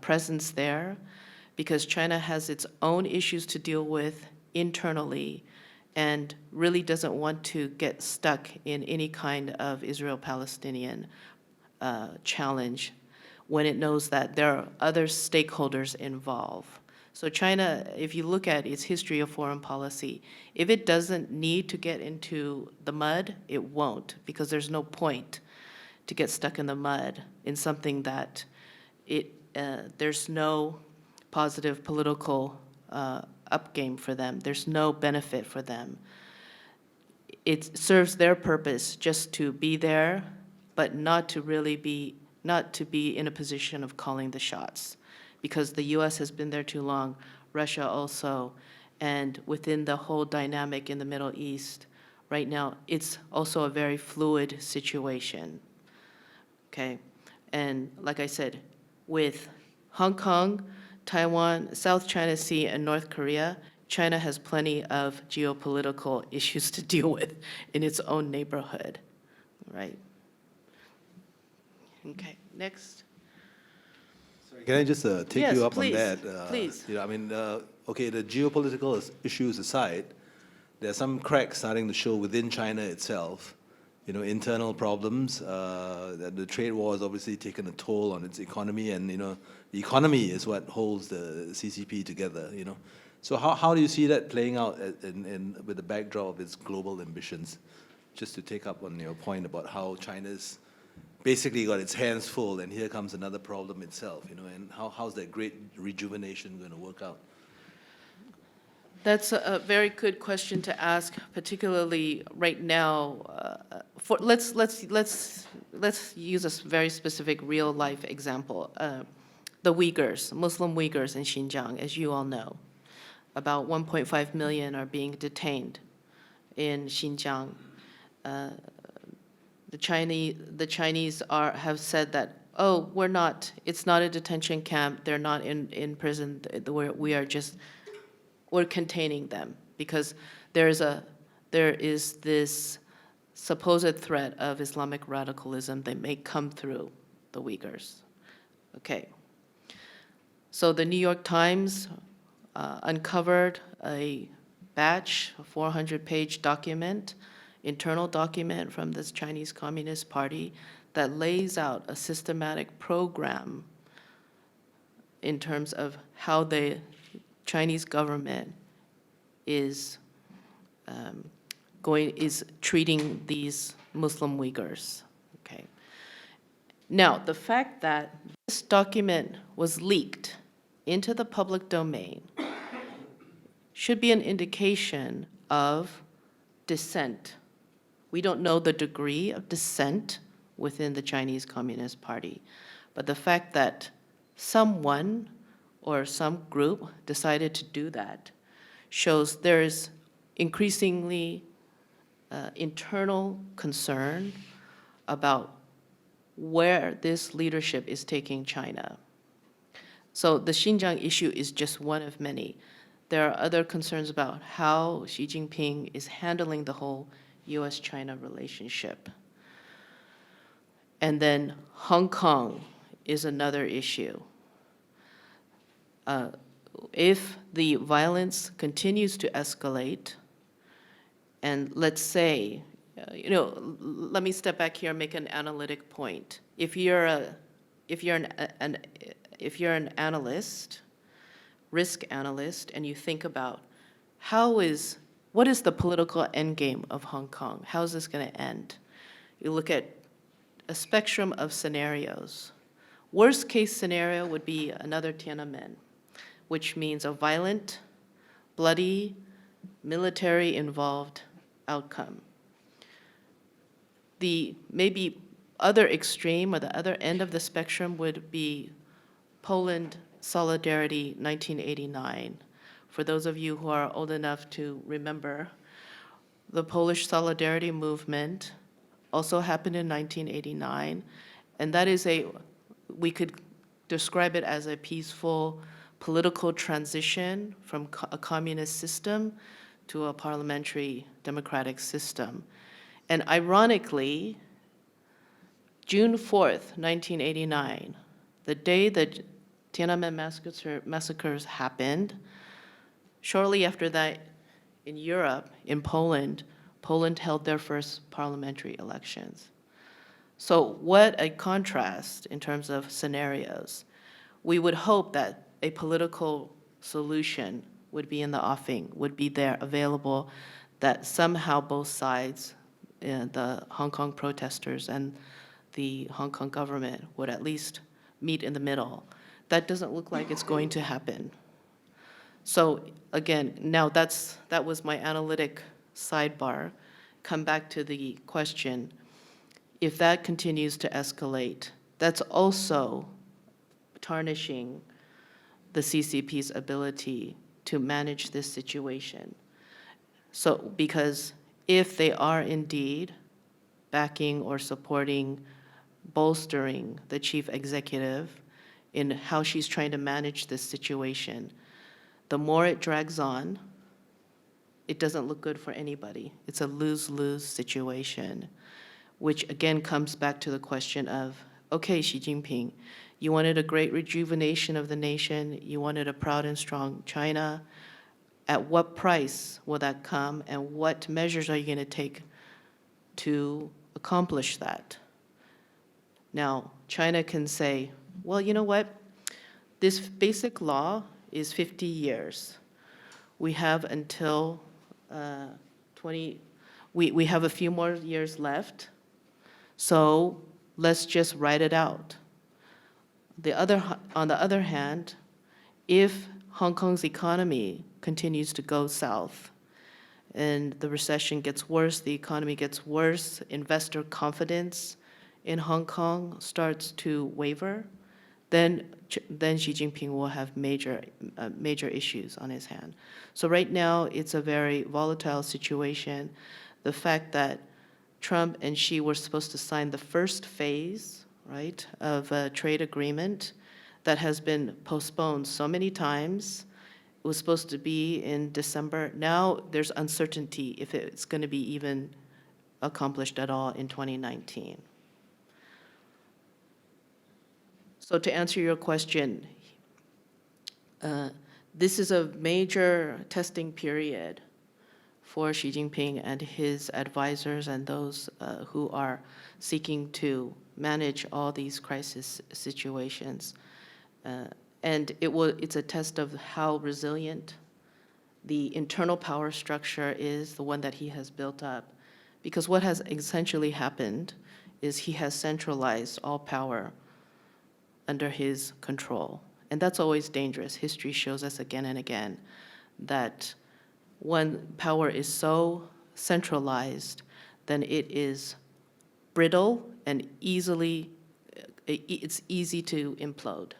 presence there, because China has its own issues to deal with internally and really doesn't want to get stuck in any kind of Israel-Palestinian challenge when it knows that there are other stakeholders involved. So China, if you look at its history of foreign policy, if it doesn't need to get into the mud, it won't, because there's no point to get stuck in the mud in something that there's no positive political upgame for them. There's no benefit for them. It serves their purpose just to be there, but not to be in a position of calling the shots, because the US has been there too long, Russia also, and within the whole dynamic in the Middle East, right now, it's also a very fluid situation, okay? And like I said, with Hong Kong, Taiwan, South China Sea, and North Korea, China has plenty of geopolitical issues to deal with in its own neighborhood, right? Okay, next. Can I just take Yes, you up please, on that? please. You know, I mean, okay, the geopolitical issues aside, there are some cracks starting to show within China itself. You know, internal problems. That the trade war has obviously taken a toll on its economy, and you know, the economy is what holds the CCP together. You know, so how do you see that playing out with the backdrop of its global ambitions? Just to take up on your point about how China's basically got its hands full, and here comes another problem itself. You know, and how's that great rejuvenation going to work out? That's a very good question to ask, particularly right now. Let's use a very specific real life example. The Uyghurs, Muslim Uyghurs in Xinjiang, as you all know, about 1.5 million are being detained in Xinjiang. The Chinese have said that, oh, it's not a detention camp. They're not in prison. We're containing them because there is this supposed threat of Islamic radicalism that may come through the Uyghurs. Okay. So the New York Times uncovered a batch, a 400-page document, internal document from this Chinese Communist Party that lays out a systematic program in terms of how the Chinese government is treating these Muslim Uyghurs. Okay. Now, the fact that this document was leaked into the public domain should be an indication of dissent. We don't know the degree of dissent within the Chinese Communist Party, but the fact that someone or some group decided to do that shows there's increasingly internal concern about where this leadership is taking China. So the Xinjiang issue is just one of many. There are other concerns about how Xi Jinping is handling the whole US-China relationship. And then Hong Kong is another issue. If the violence continues to escalate, and let's say, let me step back here and make an analytic point. If you're an analyst, risk analyst, and you think about what is the political endgame of Hong Kong? How is this going to end? You look at a spectrum of scenarios. Worst case scenario would be another Tiananmen, which means a violent, bloody, military-involved outcome. The maybe other extreme or the other end of the spectrum would be Poland Solidarity 1989. For those of you who are old enough to remember, the Polish Solidarity movement also happened in 1989, and that is we could describe it as a peaceful political transition from a communist system to a parliamentary democratic system. And ironically, June 4th, 1989, the day that Tiananmen massacres happened, shortly after that, in Europe, in Poland held their first parliamentary elections. So what a contrast in terms of scenarios. We would hope that a political solution would be in the offing, would be there available, that somehow both sides, the Hong Kong protesters and the Hong Kong government, would at least meet in the middle. That doesn't look like it's going to happen. So again, now that was my analytic sidebar. Come back to the question. If that continues to escalate, that's also tarnishing the CCP's ability to manage this situation. So, because if they are indeed backing or supporting, bolstering the chief executive in how she's trying to manage this situation, the more it drags on, it doesn't look good for anybody. It's a lose-lose situation, which again comes back to the question of, okay, Xi Jinping, You wanted a great rejuvenation of the nation. You wanted a proud and strong China. At what price will that come, and what measures are you going to take to accomplish that? Now, China can say, well, you know what? This basic law is 50 years. We have until we have a few more years left, so let's just write it out. On the other hand, if Hong Kong's economy continues to go south and the recession gets worse, the economy gets worse, investor confidence in Hong Kong starts to waver, then Xi Jinping will have major issues on his hand. So right now, it's a very volatile situation. The fact that Trump and Xi were supposed to sign the first phase, right, of a trade agreement that has been postponed so many times. It was supposed to be in December. Now there's uncertainty if it's going to be even accomplished at all in 2019. So to answer your question, this is a major testing period for Xi Jinping and his advisors and those who are seeking to manage all these crisis situations. And it's a test of how resilient the internal power structure is, the one that he has built up. Because what has essentially happened is he has centralized all power under his control. And that's always dangerous. History shows us again and again that when power is so centralized, then it is brittle and it's easy to implode.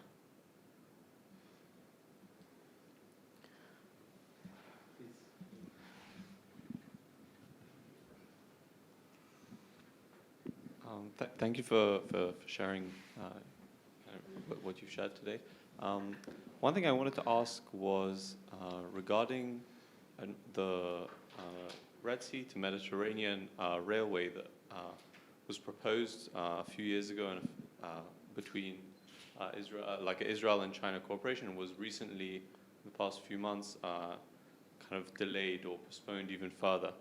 Thank you for sharing what you shared today. One thing I wanted to ask was regarding the Red Sea to Mediterranean railway that was proposed a few years ago between Israel and China cooperation, and was recently, in the past few months, kind of delayed or postponed even further.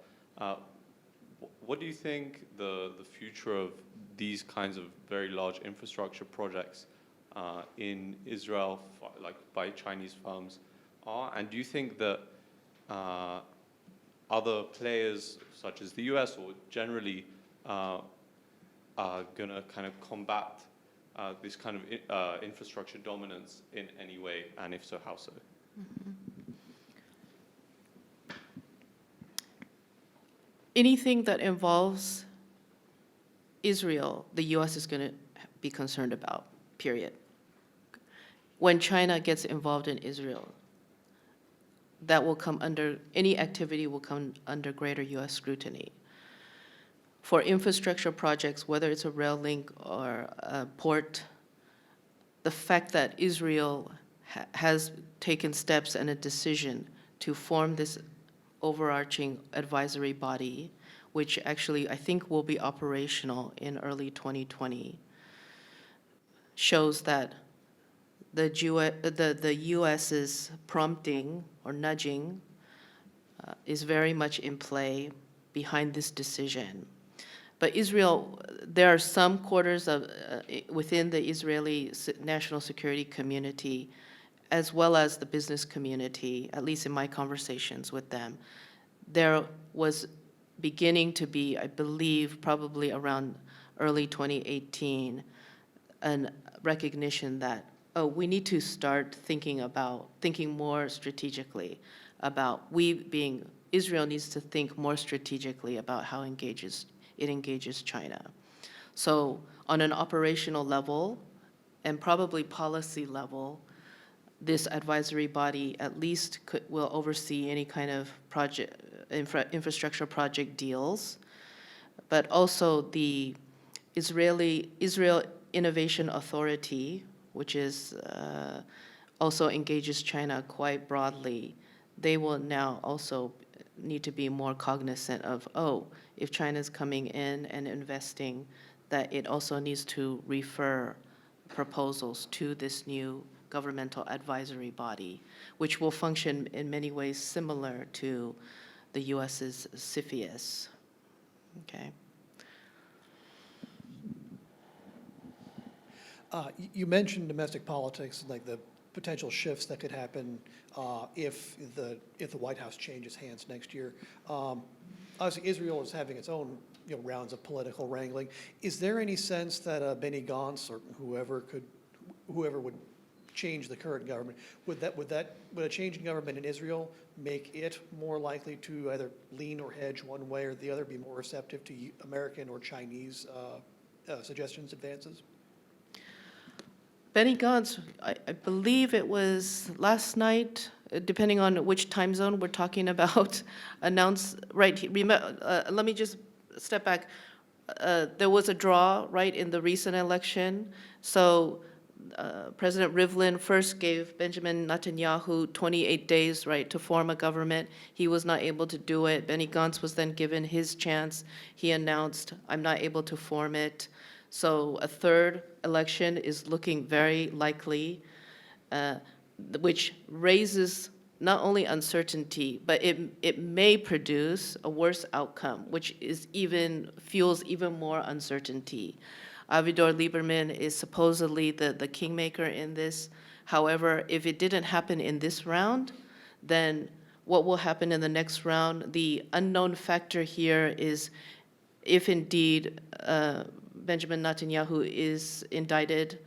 What do you think the future of these kinds of very large infrastructure projects in Israel, like by Chinese firms, are? And do you think that other players, such as the US or generally, are going to kind of combat this kind of infrastructure dominance in any way? And if so, how so? Mm-hmm. Anything that involves Israel, the US is going to be concerned about, period. When China gets involved in Israel, that will come under, any activity will come under greater US scrutiny. For infrastructure projects, whether it's a rail link or a port, the fact that Israel has taken steps and a decision to form this overarching advisory body, which actually I think will be operational in early 2020, shows that the US's prompting or nudging is very much in play behind this decision. But Israel, there are some quarters of within the Israeli national security community, as well as the business community, at least in my conversations with them, there was beginning to be, I believe, probably around early 2018, a recognition that, oh, we need to start thinking more strategically about, Israel needs to think more strategically about how it engages China. So on an operational level and probably policy level, this advisory body at least will oversee any kind of infrastructure project deals, but also the Israel Innovation Authority, which is also engages China quite broadly. They will now also need to be more cognizant of, if China's coming in and investing, that it also needs to refer proposals to this new governmental advisory body, which will function in many ways similar to the US's CFIUS. Okay. You mentioned domestic politics, like the potential shifts that could happen if the White House changes hands next year. Obviously, Israel is having its own rounds of political wrangling. Is there any sense that Benny Gantz or whoever would change the current government, would a change in government in Israel make it more likely to either lean or hedge one way or the other, be more receptive to American or Chinese suggestions, advances? Benny Gantz, I believe it was last night, depending on which time zone we're talking about, announced, right, let me just step back. There was a draw, right, in the recent election. So President Rivlin first gave Benjamin Netanyahu 28 days, right, to form a government. He was not able to do it. Benny Gantz was then given his chance. He announced, I'm not able to form it. So a third election is looking very likely, which raises not only uncertainty, but it may produce a worse outcome, which fuels even more uncertainty. Avigdor Lieberman is supposedly the kingmaker in this. However, if it didn't happen in this round, then what will happen in the next round? The unknown factor here is if indeed Benjamin Netanyahu is indicted,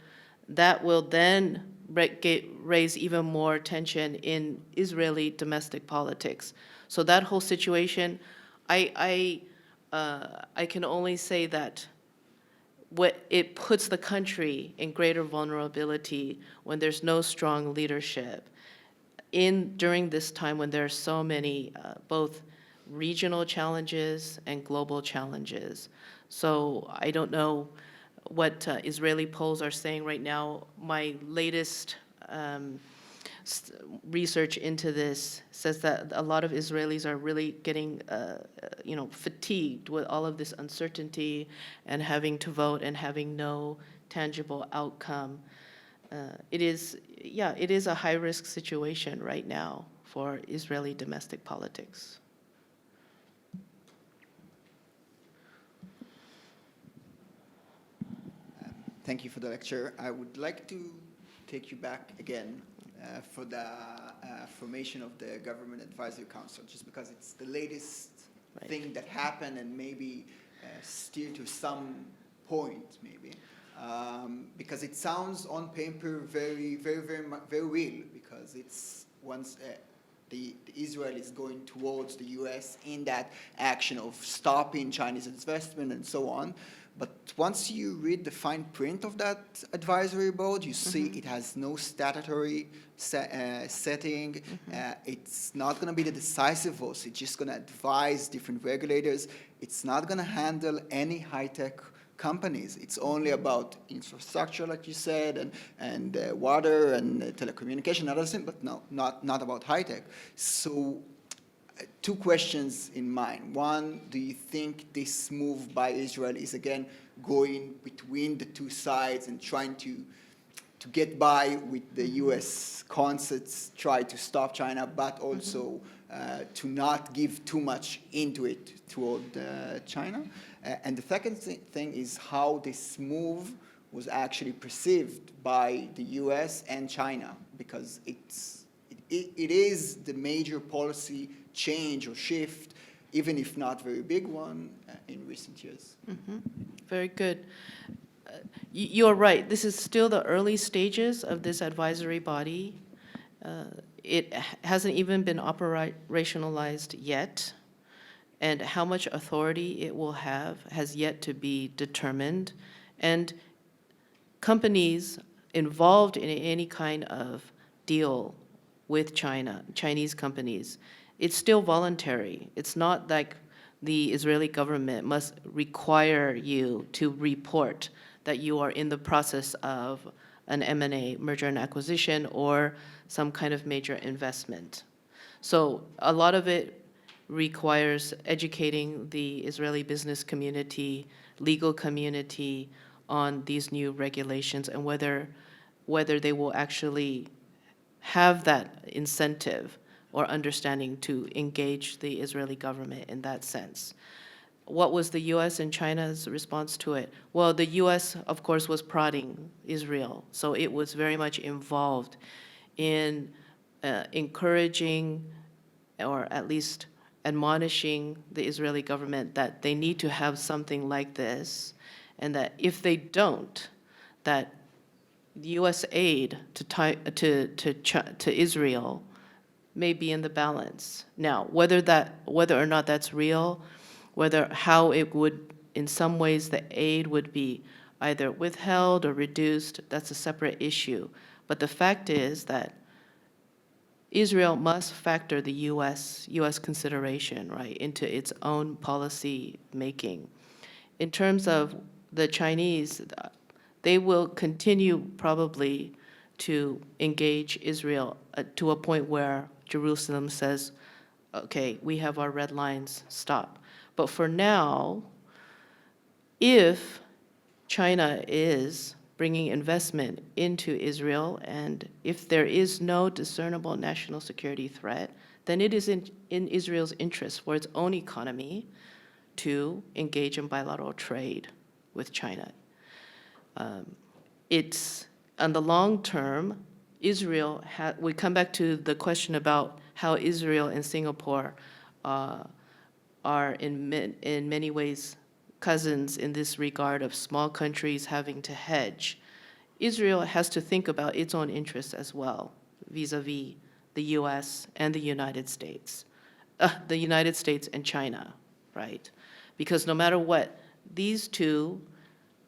that will then raise even more tension in Israeli domestic politics. So that whole situation, I can only say that it puts the country in greater vulnerability when there's no strong leadership during this time when there are so many both regional challenges and global challenges. So I don't know what Israeli polls are saying right now. My latest research into this says that a lot of Israelis are really getting, fatigued with all of this uncertainty and having to vote and having no tangible outcome. It is a high-risk situation right now for Israeli domestic politics. Thank you for the lecture. I would like to take you back again for the formation of the Government Advisory Council, just because it's the latest thing that happened and maybe steer to some point, maybe. Because it sounds on paper very real, because it's once the Israel is going towards the US in that action of stopping Chinese investment and so on. But once you read the fine print of that advisory board, you see it has no statutory setting. It's not going to be the decisive voice. It's just going to advise different regulators. It's not going to handle any high-tech companies. It's only about infrastructure, like you said, and water and telecommunication, other things, but no, not about high-tech. So two questions in mind. One, do you think this move by Israel is again going between the two sides and trying to get by with the US concepts, try to stop China, but also to not give too much into it toward China? And the second thing is how this move was actually perceived by the US and China, because it is the major policy change or shift, even if not very big one, in recent years. Very good. You're right. This is still the early stages of this advisory body. It hasn't even been operationalized yet, and how much authority it will have has yet to be determined. And companies involved in any kind of deal with China, Chinese companies, it's still voluntary. It's not like the Israeli government must require you to report that you are in the process of an M&A, merger and acquisition, or some kind of major investment. So a lot of it requires educating the Israeli business community, legal community on these new regulations and whether they will actually have that incentive or understanding to engage the Israeli government in that sense. What was the U.S. and China's response to it? Well, the U.S., of course, was prodding Israel, so it was very much involved in encouraging or at least admonishing the Israeli government that they need to have something like this, and that if they don't, that U.S. aid to Israel may be in the balance. Now, whether or not that's real, how it would, in some ways, the aid would be either withheld or reduced, that's a separate issue. But the fact is that Israel must factor the U.S. consideration, right, into its own policy making. In terms of the Chinese, they will continue probably to engage Israel to a point where Jerusalem says, okay, we have our red lines, stop. But for now, if China is bringing investment into Israel, and if there is no discernible national security threat, then it is in Israel's interest for its own economy to engage in bilateral trade with China. It's, on the long term, Israel, we come back to the question about how Israel and Singapore are in many ways cousins in this regard of small countries having to hedge. Israel has to think about its own interests as well, vis-a-vis the US and the United States and China, right? Because no matter what, these two,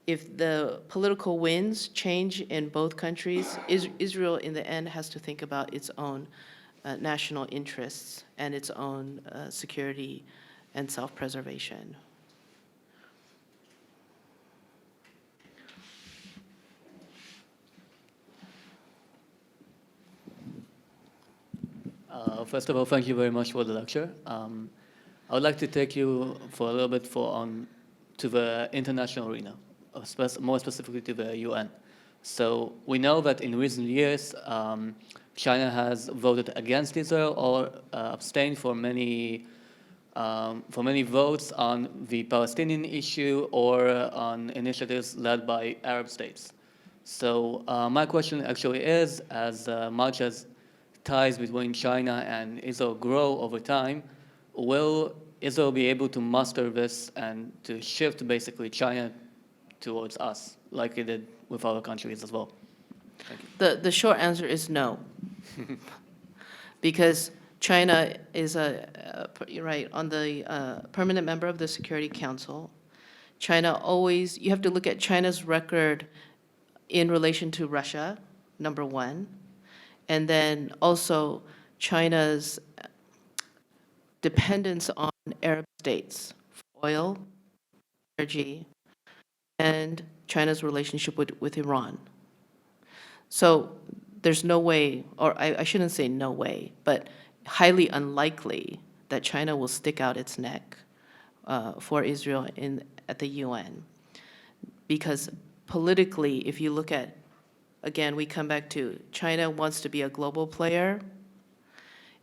if the political winds change in both countries, Israel in the end has to think about its own national interests and its own security and self-preservation. First of all, thank you very much for the lecture. I would like to take you for a little bit to the international arena, more specifically to the UN. So we know that in recent years, China has voted against Israel or abstained for many votes on the Palestinian issue or on initiatives led by Arab states. So my question actually is, as much as ties between China and Israel grow over time, will Israel be able to muster this and to shift basically China towards us, like it did with other countries as well? Thank you. The short answer is no. Because China is on the permanent member of the Security Council. China always, you have to look at China's record in relation to Russia, number one, and then also China's dependence on Arab states for oil, energy, and China's relationship with Iran. So there's no way, or I shouldn't say no way, but highly unlikely that China will stick out its neck for Israel at the UN. Because politically, if you look at, again, we come back to China wants to be a global player.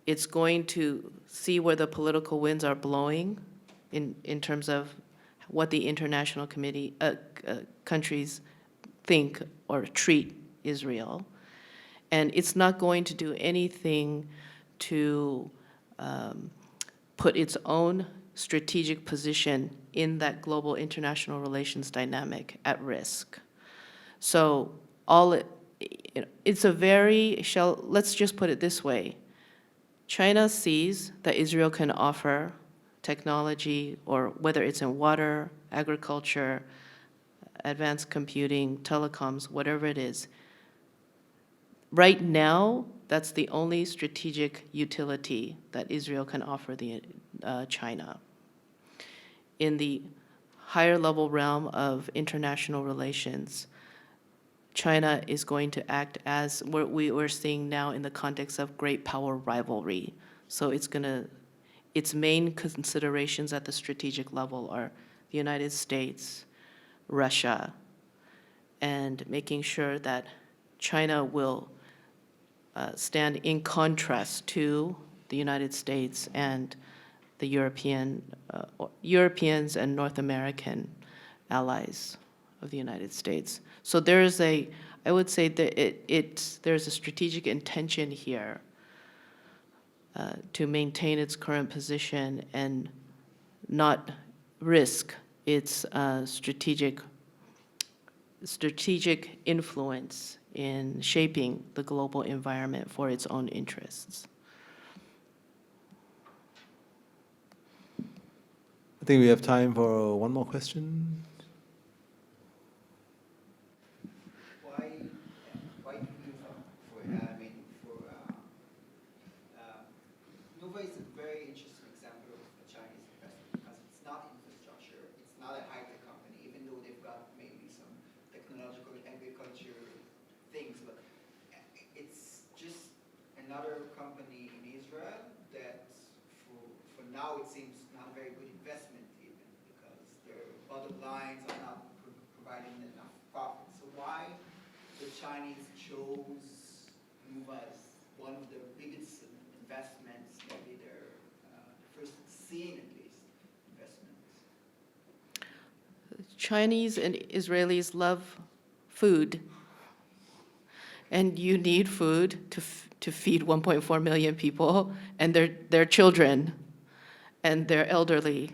It's going to see where the political winds are blowing in terms of what the international committee countries think or treat Israel. And it's not going to do anything to put its own strategic position in that global international relations dynamic at risk. So it's a very, let's just put it this way. China sees that Israel can offer technology, or whether it's in water, agriculture, advanced computing, telecoms, whatever it is. Right now, that's the only strategic utility that Israel can offer China. In the higher level realm of international relations, China is going to act as what we're seeing now in the context of great power rivalry. So its main considerations at the strategic level are the United States, Russia, and making sure that China will stand in contrast to the United States and the Europeans and North American allies of the United States. So there is I would say that there's a strategic intention here to maintain its current position and not risk its strategic influence in shaping the global environment for its own interests. I think we have time for one more question. Why do you, Nova is a very interesting example of a Chinese investment because it's not infrastructure, it's not a high-tech company, even though they've got maybe some technological agriculture things, but it's just another company in Israel that for now it seems not a very good investment even because their bottom lines are not providing enough profit. So why the Chinese chose Nova as one of their biggest investments, maybe their first seen at least investments? Chinese and Israelis love food, and you need food to feed 1.4 million people and their children and their elderly.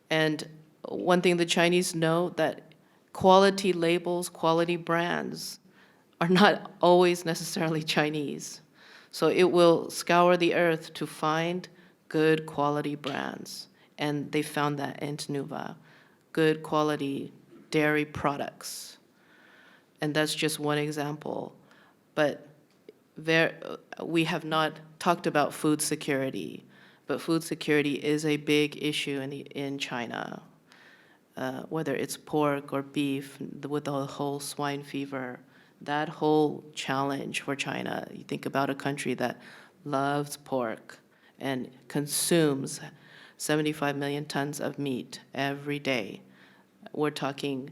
And one thing the Chinese know that quality labels, quality brands are not always necessarily Chinese. So it will scour the earth to find good quality brands. And they found that in Tnuva, good quality dairy products. And that's just one example. But we have not talked about food security, but food security is a big issue in China, whether it's pork or beef, with the whole swine fever. That whole challenge for China, you think about a country that loves pork and consumes 75 million tons of meat every day. We're talking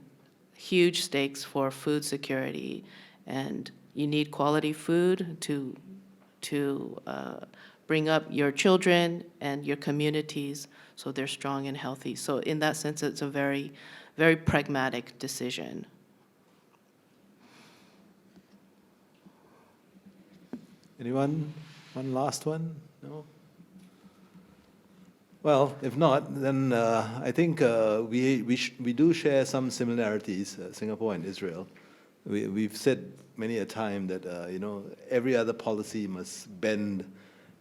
huge stakes for food security, and you need quality food to bring up your children and your communities so they're strong and healthy. So in that sense, it's a very, very pragmatic decision. Anyone? One last one? No? Well, if not, then I think we do share some similarities, Singapore and Israel. We've said many a time that every other policy must bend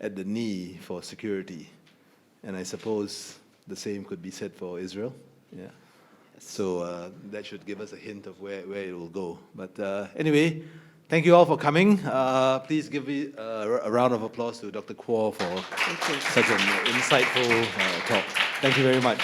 at the knee for security, and I suppose the same could be said for Israel. Yeah. So that should give us a hint of where it will go. But anyway, thank you all for coming. Please give me a round of applause to Dr. Kuo for such an insightful talk. Thank you very much.